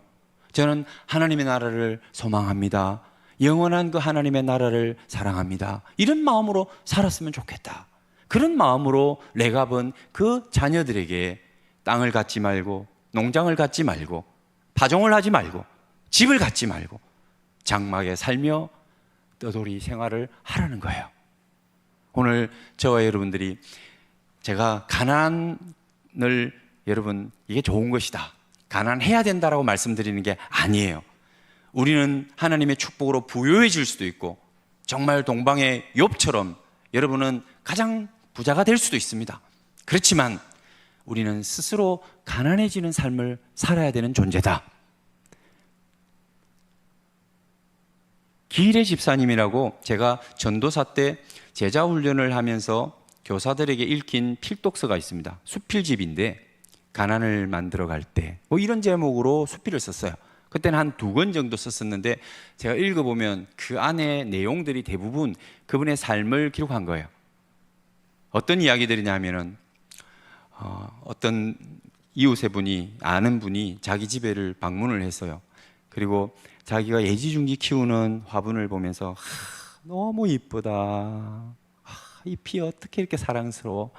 저는 하나님의 나라를 소망합니다. 영원한 그 하나님의 나라를 사랑합니다. 이런 마음으로 살았으면 좋겠다. 그런 마음으로 레갑은 그 자녀들에게 땅을 갖지 말고 농장을 갖지 말고 파종을 하지 말고 집을 갖지 말고 장막에 살며 떠돌이 생활을 하라는 거예요. 오늘 저와 여러분들이, 제가 가난을, 여러분 이게 좋은 것이다, 가난해야 된다라고 말씀드리는 게 아니에요. 우리는 하나님의 축복으로 부유해질 수도 있고 정말 동방의 욥처럼 여러분은 가장 부자가 될 수도 있습니다. 그렇지만 우리는 스스로 가난해지는 삶을 살아야 되는 존재다. 기일의 집사님이라고, 제가 전도사 때 제자 훈련을 하면서 교사들에게 읽힌 필독서가 있습니다. 수필집인데, 가난을 만들어 갈 때 뭐 이런 제목으로 수필을 썼어요. 그때는 한 2권 정도 썼었는데 제가 읽어보면 그 안에 내용들이 대부분 그분의 삶을 기록한 거예요. 어떤 이야기들이냐 하면은 어떤 이웃의 분이, 아는 분이 자기 집에를 방문을 했어요. 그리고 자기가 예지중지 키우는 화분을 보면서 너무 이쁘다, 이 피 어떻게 이렇게 사랑스러워,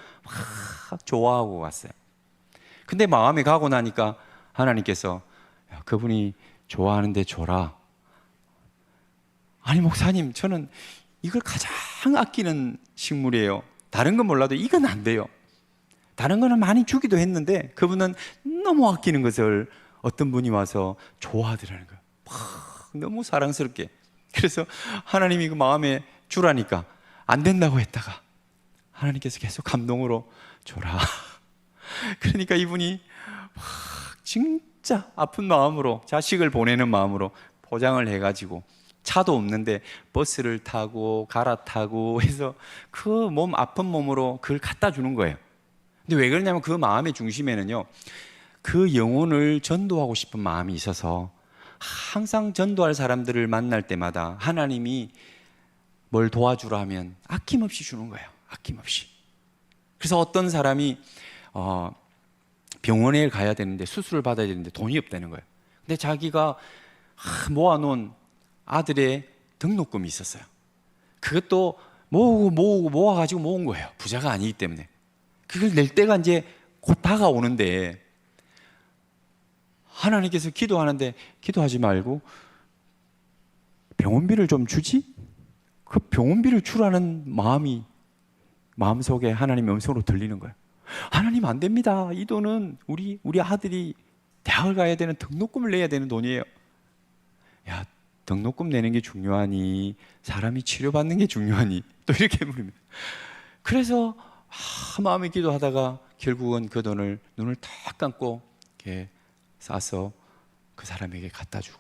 좋아하고 왔어요. 근데 마음에 가고 나니까 하나님께서 그분이 좋아하는데 줘라. 아니 목사님, 저는 이걸 가장 아끼는 식물이에요. 다른 건 몰라도 이건 안 돼요. 다른 거는 많이 주기도 했는데 그분은 너무 아끼는 것을 어떤 분이 와서 좋아하더라는 거예요. 너무 사랑스럽게. 그래서 하나님이 그 마음에 주라니까 안 된다고 했다가 하나님께서 계속 감동으로 줘라. 그러니까 이분이 진짜 아픈 마음으로, 자식을 보내는 마음으로 포장을 해가지고 차도 없는데 버스를 타고 갈아타고 해서 그 몸 아픈 몸으로 그걸 갖다 주는 거예요. 근데 왜 그러냐면 그 마음의 중심에는요, 그 영혼을 전도하고 싶은 마음이 있어서 항상 전도할 사람들을 만날 때마다 하나님이 뭘 도와주라 하면 아낌없이 주는 거예요. 아낌없이. 그래서 어떤 사람이 병원에 가야 되는데 수술을 받아야 되는데 돈이 없다는 거예요. 근데 자기가 모아놓은 아들의 등록금이 있었어요. 그것도 모아가지고 모은 거예요. 부자가 아니기 때문에. 그걸 낼 때가 이제 곧 다가오는데 하나님께서 기도하는데 기도하지 말고 병원비를 좀 주지? 그 병원비를 주라는 마음이 마음속에 하나님의 음성으로 들리는 거예요. 하나님 안 됩니다. 이 돈은 우리 아들이 대학을 가야 되는 등록금을 내야 되는 돈이에요. 야, 등록금 내는 게 중요하니 사람이 치료받는 게 중요하니 또 이렇게 물습니다. 그래서 마음에 기도하다가 결국은 그 돈을 눈을 탁 감고 이렇게 싸서 그 사람에게 갖다 주고.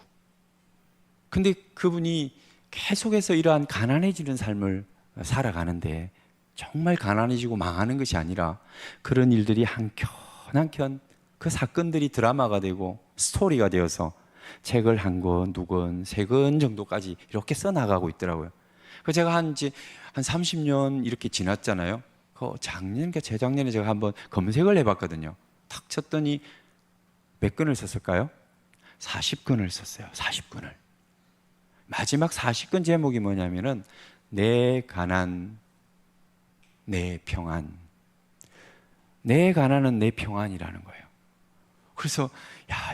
근데 그분이 계속해서 이러한 가난해지는 삶을 살아가는데 정말 가난해지고 망하는 것이 아니라 그런 일들이 한켠 그 사건들이 드라마가 되고 스토리가 되어서 책을 한 권, 두 권, 세 권 정도까지 이렇게 써나가고 있더라고요. 그 제가 한 30년 이렇게 지났잖아요. 그 재작년에 제가 한번 검색을 해봤거든요. 탁 쳤더니 몇 권을 썼을까요? 40권을 썼어요. 40권을. 마지막 40권 제목이 뭐냐면은 내 가난, 내 평안. 내 가난은 내 평안이라는 거예요. 그래서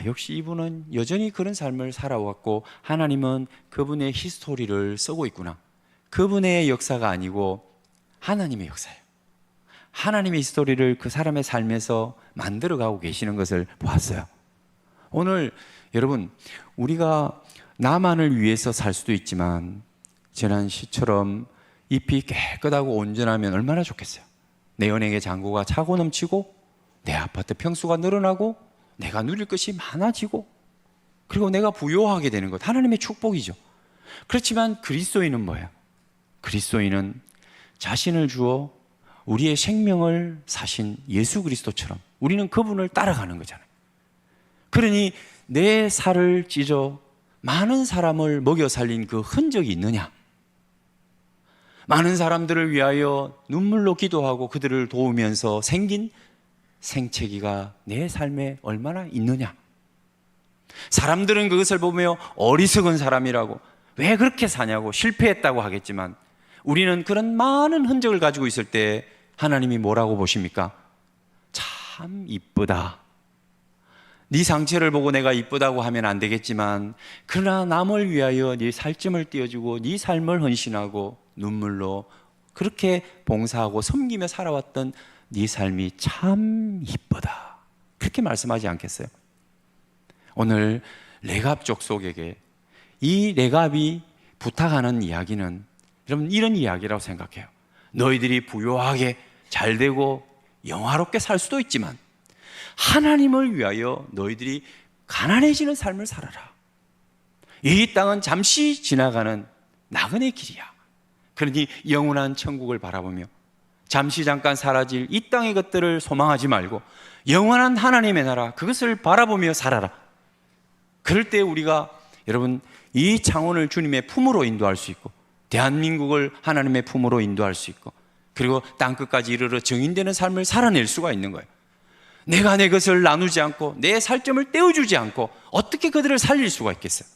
역시 이분은 여전히 그런 삶을 살아왔고 하나님은 그분의 히스토리를 쓰고 있구나. 그분의 역사가 아니고 하나님의 역사예요. 하나님의 히스토리를 그 사람의 삶에서 만들어가고 계시는 것을 보았어요. 오늘 여러분, 우리가 나만을 위해서 살 수도 있지만 지난 시처럼 잎이 깨끗하고 온전하면 얼마나 좋겠어요. 내 은행의 잔고가 차고 넘치고 내 아파트 평수가 늘어나고 내가 누릴 것이 많아지고 그리고 내가 부요하게 되는 것, 하나님의 축복이죠. 그렇지만 그리스도인은 뭐예요? 그리스도인은 자신을 주어 우리의 생명을 사신 예수 그리스도처럼 우리는 그분을 따라가는 거잖아요. 그러니 내 살을 찢어 많은 사람을 먹여 살린 그 흔적이 있느냐? 많은 사람들을 위하여 눈물로 기도하고 그들을 도우면서 생긴 생채기가 내 삶에 얼마나 있느냐? 사람들은 그것을 보며 어리석은 사람이라고, 왜 그렇게 사냐고, 실패했다고 하겠지만 우리는 그런 많은 흔적을 가지고 있을 때 하나님이 뭐라고 보십니까? 참 이쁘다. 네 상처를 보고 내가 이쁘다고 하면 안 되겠지만 그러나 남을 위하여 네 살점을 띄워주고 네 삶을 헌신하고 눈물로 그렇게 봉사하고 섬기며 살아왔던 네 삶이 참 이쁘다. 그렇게 말씀하지 않겠어요? 오늘 레갑 족속에게 이 레갑이 부탁하는 이야기는 여러분 이런 이야기라고 생각해요. 너희들이 부요하게 잘되고 영화롭게 살 수도 있지만 하나님을 위하여 너희들이 가난해지는 삶을 살아라. 이 땅은 잠시 지나가는 나그네 길이야. 그러니 영원한 천국을 바라보며 잠시 잠깐 사라질 이 땅의 것들을 소망하지 말고 영원한 하나님의 나라, 그것을 바라보며 살아라. 그럴 때 우리가 여러분 이 창원을 주님의 품으로 인도할 수 있고 대한민국을 하나님의 품으로 인도할 수 있고 그리고 땅끝까지 이르러 정인되는 삶을 살아낼 수가 있는 거예요. 내가 내 것을 나누지 않고 내 살점을 떼어주지 않고 어떻게 그들을 살릴 수가 있겠어요?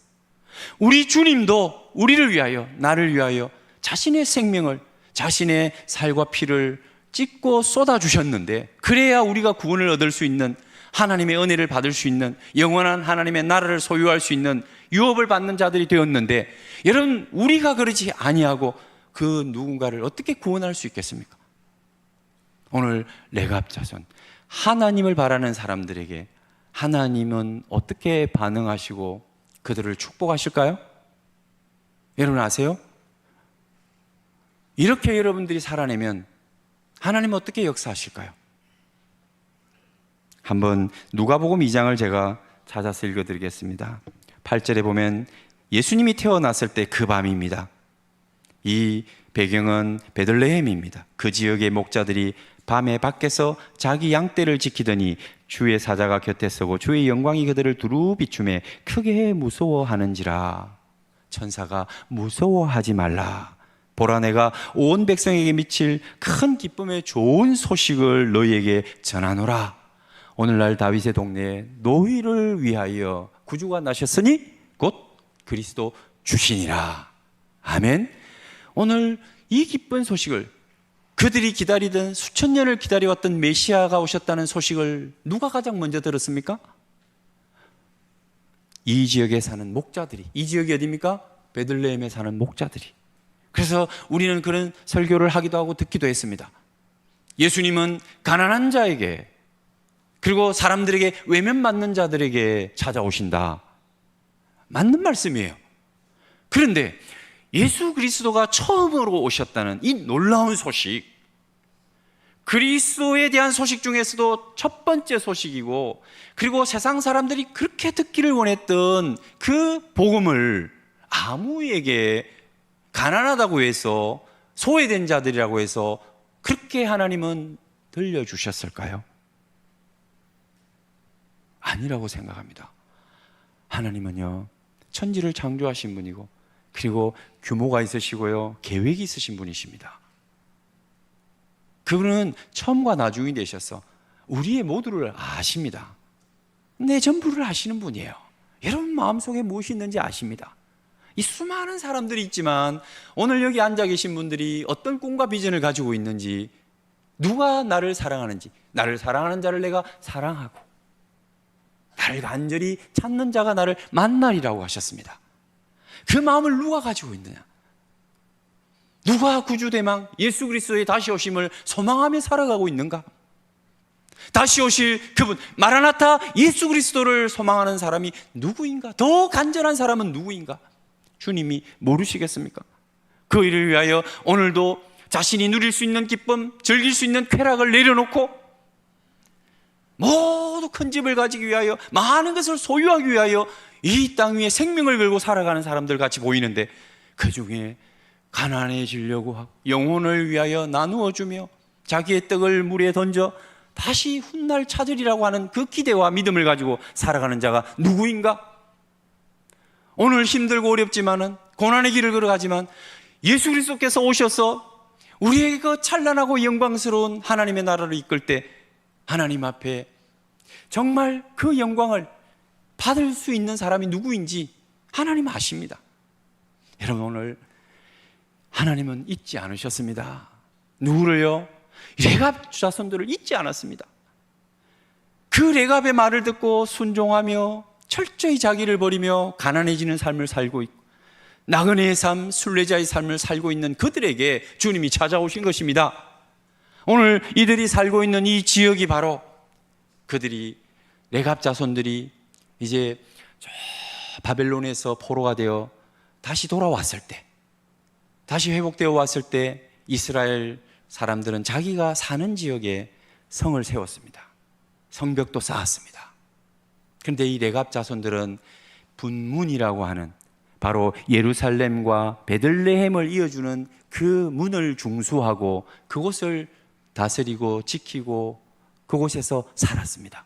우리 주님도 우리를 위하여, 나를 위하여 자신의 생명을, 자신의 살과 피를 찢고 쏟아주셨는데 그래야 우리가 구원을 얻을 수 있는, 하나님의 은혜를 받을 수 있는, 영원한 하나님의 나라를 소유할 수 있는 유업을 받는 자들이 되었는데 여러분 우리가 그러지 아니하고 그 누군가를 어떻게 구원할 수 있겠습니까? 오늘 레갑 자손, 하나님을 바라는 사람들에게 하나님은 어떻게 반응하시고 그들을 축복하실까요? 여러분 아세요? 이렇게 여러분들이 살아내면 하나님은 어떻게 역사하실까요? 한번 누가복음 2장을 제가 찾아서 읽어드리겠습니다. 8절에 보면 예수님이 태어났을 때 그 밤입니다. 이 배경은 베들레헴입니다. 그 지역의 목자들이 밤에 밖에서 자기 양떼를 지키더니 주의 사자가 곁에 서고 주의 영광이 그들을 두루 비추매 크게 무서워하는지라. 천사가 무서워하지 말라. 보라, 내가 온 백성에게 미칠 큰 기쁨의 좋은 소식을 너희에게 전하노라. 오늘날 다윗의 동네에 너희를 위하여 구주가 나셨으니 곧 그리스도 주시니라. 아멘. 오늘 이 기쁜 소식을, 그들이 기다리던, 수천 년을 기다려왔던 메시아가 오셨다는 소식을 누가 가장 먼저 들었습니까? 이 지역에 사는 목자들이. 이 지역이 어디입니까? 베들레헴에 사는 목자들이. 그래서 우리는 그런 설교를 하기도 하고 듣기도 했습니다. 예수님은 가난한 자에게, 그리고 사람들에게 외면받는 자들에게 찾아오신다. 맞는 말씀이에요. 그런데 예수 그리스도가 처음으로 오셨다는 이 놀라운 소식, 그리스도에 대한 소식 중에서도 첫 번째 소식이고, 그리고 세상 사람들이 그렇게 듣기를 원했던 그 복음을 아무에게, 가난하다고 해서, 소외된 자들이라고 해서 그렇게 하나님은 들려주셨을까요? 아니라고 생각합니다. 하나님은요, 천지를 창조하신 분이고, 그리고 규모가 있으시고요, 계획이 있으신 분이십니다. 그분은 처음과 나중이 되셔서 우리의 모두를 아십니다. 내 전부를 아시는 분이에요. 여러분 마음속에 무엇이 있는지 아십니다. 이 수많은 사람들이 있지만 오늘 여기 앉아 계신 분들이 어떤 꿈과 비전을 가지고 있는지, 누가 나를 사랑하는지, 나를 사랑하는 자를 내가 사랑하고 나를 간절히 찾는 자가 나를 만나리라고 하셨습니다. 그 마음을 누가 가지고 있느냐? 누가 구주대망 예수 그리스도의 다시 오심을 소망하며 살아가고 있는가? 다시 오실 그분 마라나타 예수 그리스도를 소망하는 사람이 누구인가? 더 간절한 사람은 누구인가? 주님이 모르시겠습니까? 그 일을 위하여 오늘도 자신이 누릴 수 있는 기쁨, 즐길 수 있는 쾌락을 내려놓고 모두 큰 집을 가지기 위하여, 많은 것을 소유하기 위하여 이 땅 위에 생명을 걸고 살아가는 사람들 같이 보이는데, 그 중에 가난해지려고 하고 영혼을 위하여 나누어 주며 자기의 떡을 물에 던져 다시 훗날 찾으리라고 하는 그 기대와 믿음을 가지고 살아가는 자가 누구인가? 오늘 힘들고 어렵지만은, 고난의 길을 걸어가지만 예수 그리스도께서 오셔서 우리에게 그 찬란하고 영광스러운 하나님의 나라를 이끌 때 하나님 앞에 정말 그 영광을 받을 수 있는 사람이 누구인지 하나님 아십니다. 여러분, 오늘 하나님은 잊지 않으셨습니다. 누구를요? 레갑 자손들을 잊지 않았습니다. 그 레갑의 말을 듣고 순종하며 철저히 자기를 버리며 가난해지는 삶을 살고 있고, 나그네의 삶, 순례자의 삶을 살고 있는 그들에게 주님이 찾아오신 것입니다. 오늘 이들이 살고 있는 이 지역이 바로 그들이, 레갑 자손들이 이제 저 바벨론에서 포로가 되어 다시 돌아왔을 때, 다시 회복되어 왔을 때 이스라엘 사람들은 자기가 사는 지역에 성을 세웠습니다. 성벽도 쌓았습니다. 그런데 이 레갑 자손들은 분문이라고 하는, 바로 예루살렘과 베들레헴을 이어주는 그 문을 중수하고 그곳을 다스리고 지키고 그곳에서 살았습니다.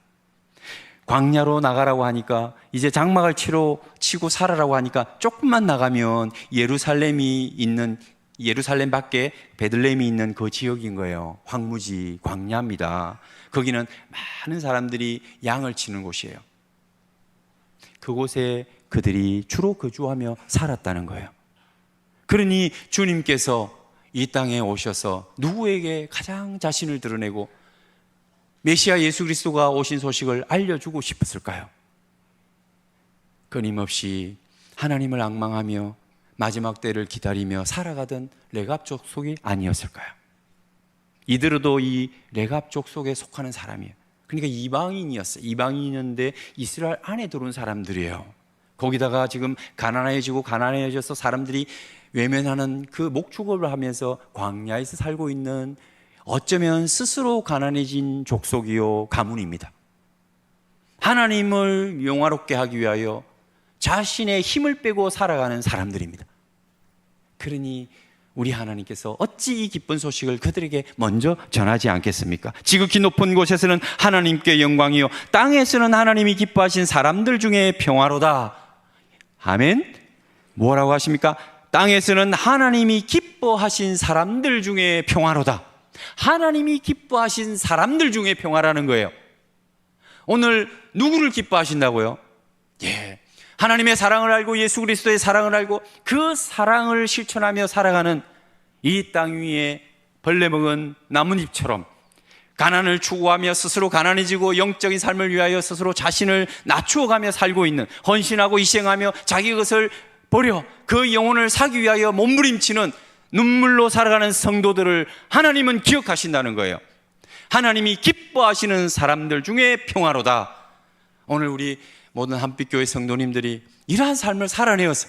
광야로 나가라고 하니까, 이제 장막을 치고 살아라고 하니까 조금만 나가면 예루살렘이 있는, 예루살렘 밖에 베들레헴이 있는 그 지역인 거예요. 황무지, 광야입니다. 거기는 많은 사람들이 양을 치는 곳이에요. 그곳에 그들이 주로 거주하며 살았다는 거예요. 그러니 주님께서 이 땅에 오셔서 누구에게 가장 자신을 드러내고 메시아 예수 그리스도가 오신 소식을 알려주고 싶었을까요? 끊임없이 하나님을 앙망하며 마지막 때를 기다리며 살아가던 레갑 족속이 아니었을까요? 이들도 이 레갑 족속에 속하는 사람이에요. 그러니까 이방인이었어요. 이방인이었는데 이스라엘 안에 들어온 사람들이에요. 거기다가 지금 가난해져서 사람들이 외면하는 그 목축업을 하면서 광야에서 살고 있는, 어쩌면 스스로 가난해진 족속이요 가문입니다. 하나님을 영화롭게 하기 위하여 자신의 힘을 빼고 살아가는 사람들입니다. 그러니 우리 하나님께서 어찌 이 기쁜 소식을 그들에게 먼저 전하지 않겠습니까? 지극히 높은 곳에서는 하나님께 영광이요 땅에서는 하나님이 기뻐하신 사람들 중에 평화로다. 아멘. 뭐라고 하십니까? 땅에서는 하나님이 기뻐하신 사람들 중에 평화로다. 하나님이 기뻐하신 사람들 중에 평화라는 거예요. 오늘 누구를 기뻐하신다고요? 예, 하나님의 사랑을 알고 예수 그리스도의 사랑을 알고 그 사랑을 실천하며 살아가는 이 땅 위에 벌레 먹은 나뭇잎처럼 가난을 추구하며 스스로 가난해지고 영적인 삶을 위하여 스스로 자신을 낮추어가며 살고 있는, 헌신하고 희생하며 자기 것을 버려 그 영혼을 사기 위하여 몸부림치는 눈물로 살아가는 성도들을 하나님은 기억하신다는 거예요. 하나님이 기뻐하시는 사람들 중에 평화로다. 오늘 우리 모든 한빛교회 성도님들이 이러한 삶을 살아내어서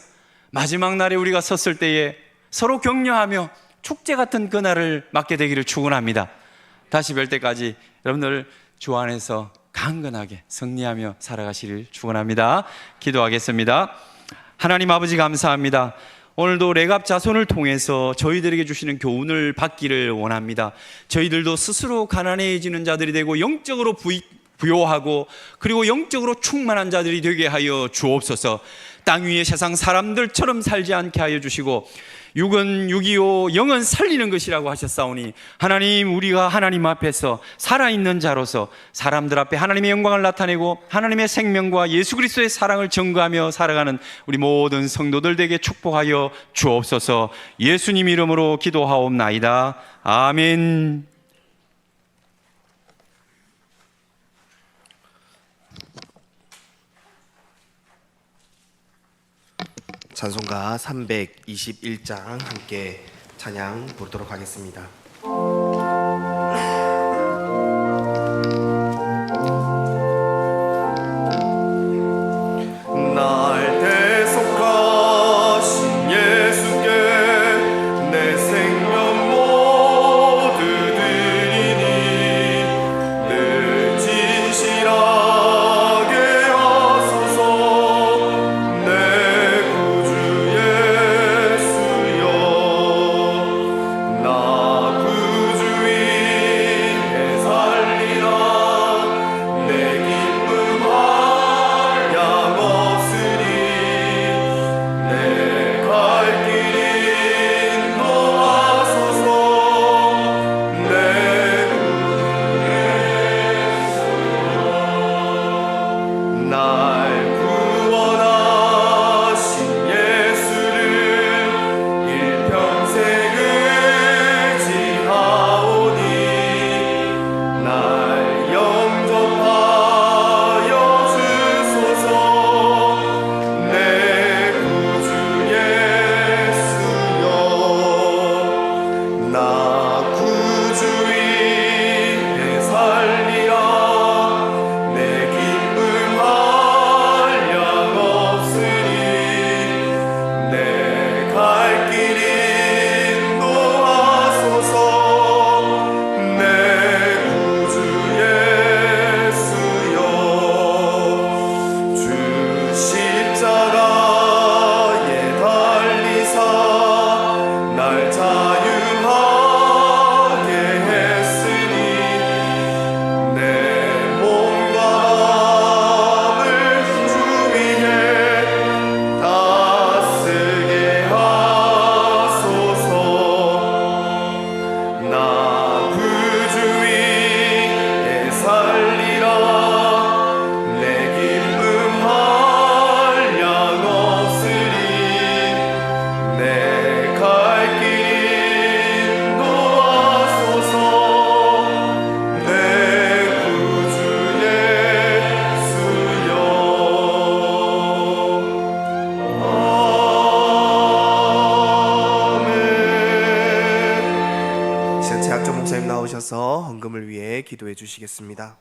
마지막 날에 우리가 섰을 때에 서로 격려하며 축제 같은 그날을 맞게 되기를 축원합니다. 다시 뵐 때까지 여러분들 주 안에서 강건하게 승리하며 살아가시길 축원합니다. 기도하겠습니다. 하나님 아버지 감사합니다. 오늘도 레갑 자손을 통해서 저희들에게 주시는 교훈을 받기를 원합니다. 저희들도 스스로 가난해지는 자들이 되고 영적으로 부요하고 그리고 영적으로 충만한 자들이 되게 하여 주옵소서. 땅 위에 세상 사람들처럼 살지 않게 하여 주시고 육은 육이요 영은 살리는 것이라고 하셨사오니 하나님, 우리가 하나님 앞에서 살아있는 자로서 사람들 앞에 하나님의 영광을 나타내고 하나님의 생명과 예수 그리스도의 사랑을 증거하며 살아가는 우리 모든 성도들 되게 축복하여 주옵소서. 예수님 이름으로 기도하옵나이다. 아멘. 찬송가 321장 함께 찬양 부르도록 하겠습니다. 날 대속하신 예수께 내 생명 모두 드리니 늘 진실하게 하소서. 내 구주 예수여, 나 구주 위에 살리라. 내 기쁨 한량 없으니 내 갈 길 인도하소서. 내 날 구원하신 예수를 일평생 의지하오니 날 영접하여 주소서. 내 구주 예수여, 나 구주 위에 살리라. 내 기쁨 한량 없으니 내 갈 길 인도하소서. 내 구주 예수여, 주 십자가에 달리사 날 자유하게 했으니 내 몸과 마음을 주 위에 다 쓰게 하소서. 나 구주 위에 살리라. 내 기쁨 한량 없으니 내 갈 길 인도하소서. 내 구주 예수여. 아멘. 시간 제학전 목사님 나오셔서 헌금을 위해 기도해 주시겠습니다.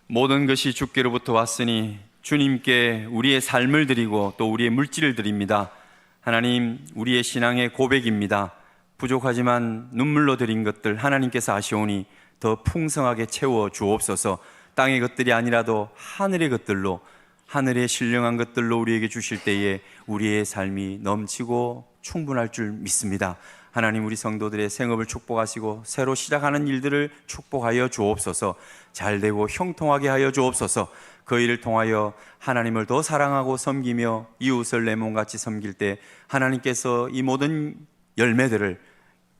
모든 것이 주께로부터 왔으니 주님께 우리의 삶을 드리고 또 우리의 물질을 드립니다. 하나님, 우리의 신앙의 고백입니다. 부족하지만 눈물로 드린 것들 하나님께서 아시오니 더 풍성하게 채워 주옵소서. 땅의 것들이 아니라도 하늘의 것들로, 하늘의 신령한 것들로 우리에게 주실 때에 우리의 삶이 넘치고 충분할 줄 믿습니다. 하나님, 우리 성도들의 생업을 축복하시고 새로 시작하는 일들을 축복하여 주옵소서. 잘되고 형통하게 하여 주옵소서. 그 일을 통하여 하나님을 더 사랑하고 섬기며 이웃을 내 몸같이 섬길 때 하나님께서 이 모든 열매들을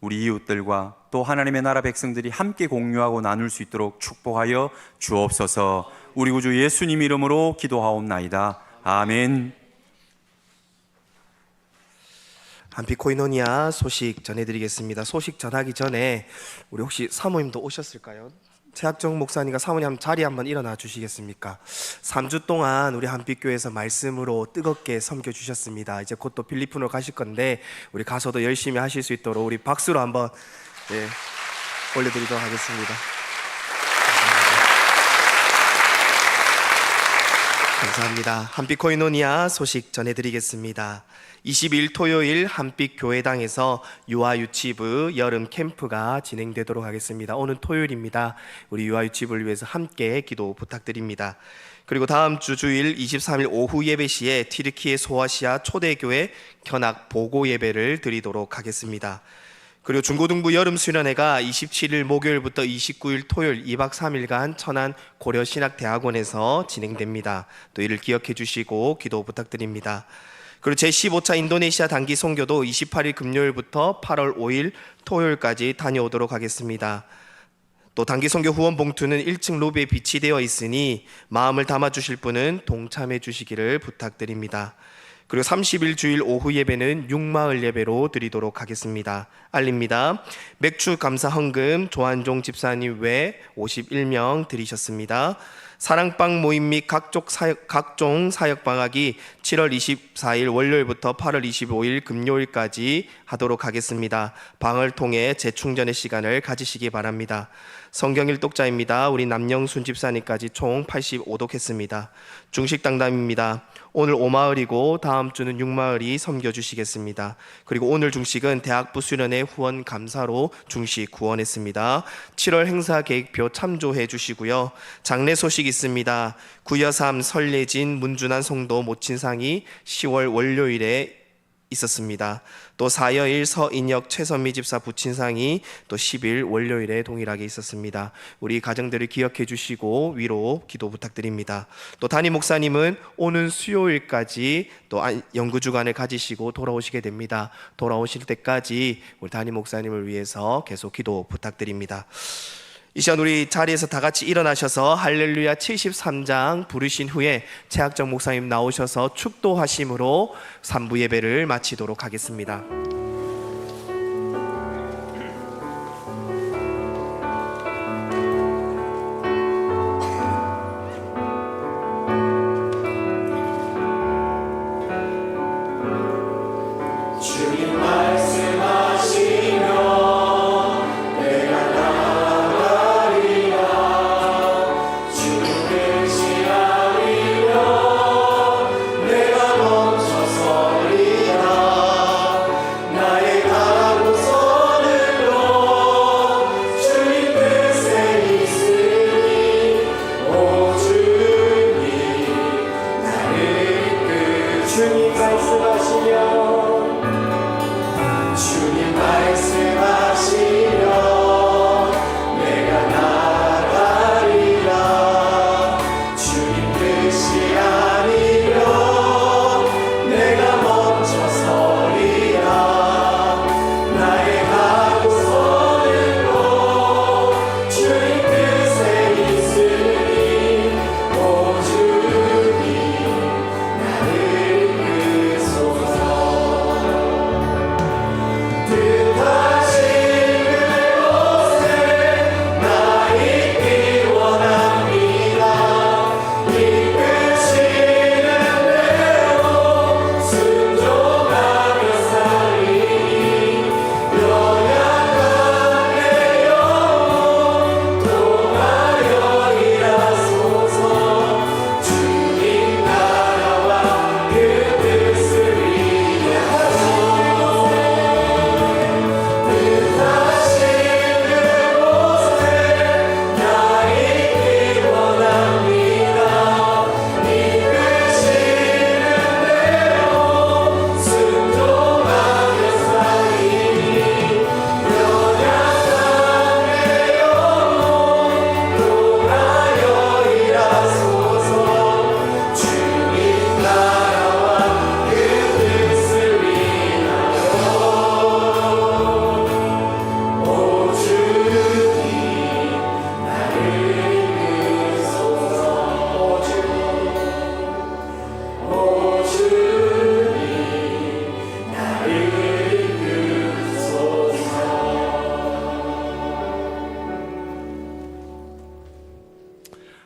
우리 이웃들과 또 하나님의 나라 백성들이 함께 공유하고 나눌 수 있도록 축복하여 주옵소서. 우리 구주 예수님 이름으로 기도하옵나이다. 아멘. 한빛 코이노니아 소식 전해드리겠습니다. 소식 전하기 전에 우리 혹시 사모님도 오셨을까요? 최학정 목사님과 사모님 한번 자리에 한번 일어나 주시겠습니까? 3주 동안 우리 한빛교회에서 말씀으로 뜨겁게 섬겨주셨습니다. 이제 곧 또 필리핀으로 가실 건데 우리 가서도 열심히 하실 수 있도록 우리 박수로 한번 올려드리도록 하겠습니다. 감사합니다. 한빛 코이노니아 소식 전해드리겠습니다. 22일 토요일 한빛 교회당에서 유아 유치부 여름 캠프가 진행되도록 하겠습니다. 오늘 토요일입니다. 우리 유아 유치부를 위해서 함께 기도 부탁드립니다. 그리고 다음 주 주일 23일 오후 예배 시에 튀르키예 소아시아 초대교회 견학 보고 예배를 드리도록 하겠습니다. 그리고 중고등부 여름 수련회가 27일 목요일부터 29일 토요일 2박 3일간 천안 고려신학대학원에서 진행됩니다. 또 이를 기억해 주시고 기도 부탁드립니다. 그리고 제15차 인도네시아 단기 선교도 28일 금요일부터 8월 5일 토요일까지 다녀오도록 하겠습니다. 또 단기 선교 후원 봉투는 1층 로비에 비치되어 있으니 마음을 담아 주실 분은 동참해 주시기를 부탁드립니다. 그리고 30일 주일 오후 예배는 육마을 예배로 드리도록 하겠습니다. 알립니다. 맥주 감사 헌금 조한종 집사님 외 51명 드리셨습니다. 사랑방 모임 및 각종 사역 방학이 7월 24일 월요일부터 8월 25일 금요일까지 하도록 하겠습니다. 방을 통해 재충전의 시간을 가지시기 바랍니다. 성경 일독자입니다. 우리 남영순 집사님까지 총 85독 했습니다. 중식 당담입니다. 오늘 5마을이고 다음 주는 6마을이 섬겨주시겠습니다. 그리고 오늘 중식은 대학부 수련회 후원 감사로 중식 구원했습니다. 7월 행사 계획표 참조해 주시고요. 장례 소식 있습니다. 구여삼 설례진 문준환 성도 모친상이 10월 월요일에 있었습니다. 또 사여일 서인혁 최선미 집사 부친상이 또 10일 월요일에 동일하게 있었습니다. 우리 가정들을 기억해 주시고 위로 기도 부탁드립니다. 또 담임 목사님은 오는 수요일까지 또 연구주간을 가지시고 돌아오시게 됩니다. 돌아오실 때까지 우리 담임 목사님을 위해서 계속 기도 부탁드립니다. 이 시간 우리 자리에서 다 같이 일어나셔서 할렐루야 73장 부르신 후에 최학정 목사님 나오셔서 축도하심으로 3부 예배를 마치도록 하겠습니다.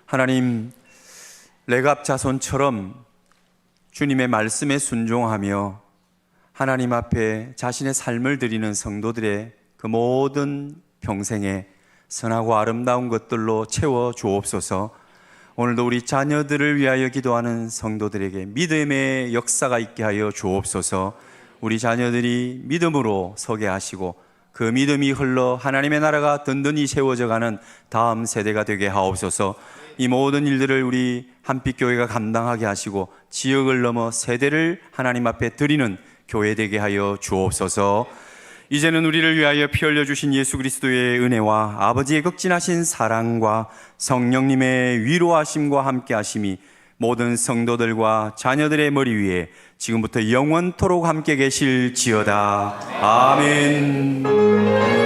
하나님, 레갑 자손처럼 주님의 말씀에 순종하며 하나님 앞에 자신의 삶을 드리는 성도들의 그 모든 평생에 선하고 아름다운 것들로 채워 주옵소서. 오늘도 우리 자녀들을 위하여 기도하는 성도들에게 믿음의 역사가 있게 하여 주옵소서. 우리 자녀들이 믿음으로 서게 하시고 그 믿음이 흘러 하나님의 나라가 든든히 세워져 가는 다음 세대가 되게 하옵소서. 이 모든 일들을 우리 한빛교회가 감당하게 하시고 지역을 넘어 세대를 하나님 앞에 드리는 교회 되게 하여 주옵소서. 이제는 우리를 위하여 피 흘려 주신 예수 그리스도의 은혜와 아버지의 극진하신 사랑과 성령님의 위로하심과 함께하심이 모든 성도들과 자녀들의 머리 위에 지금부터 영원토록 함께 계실지어다. 아멘.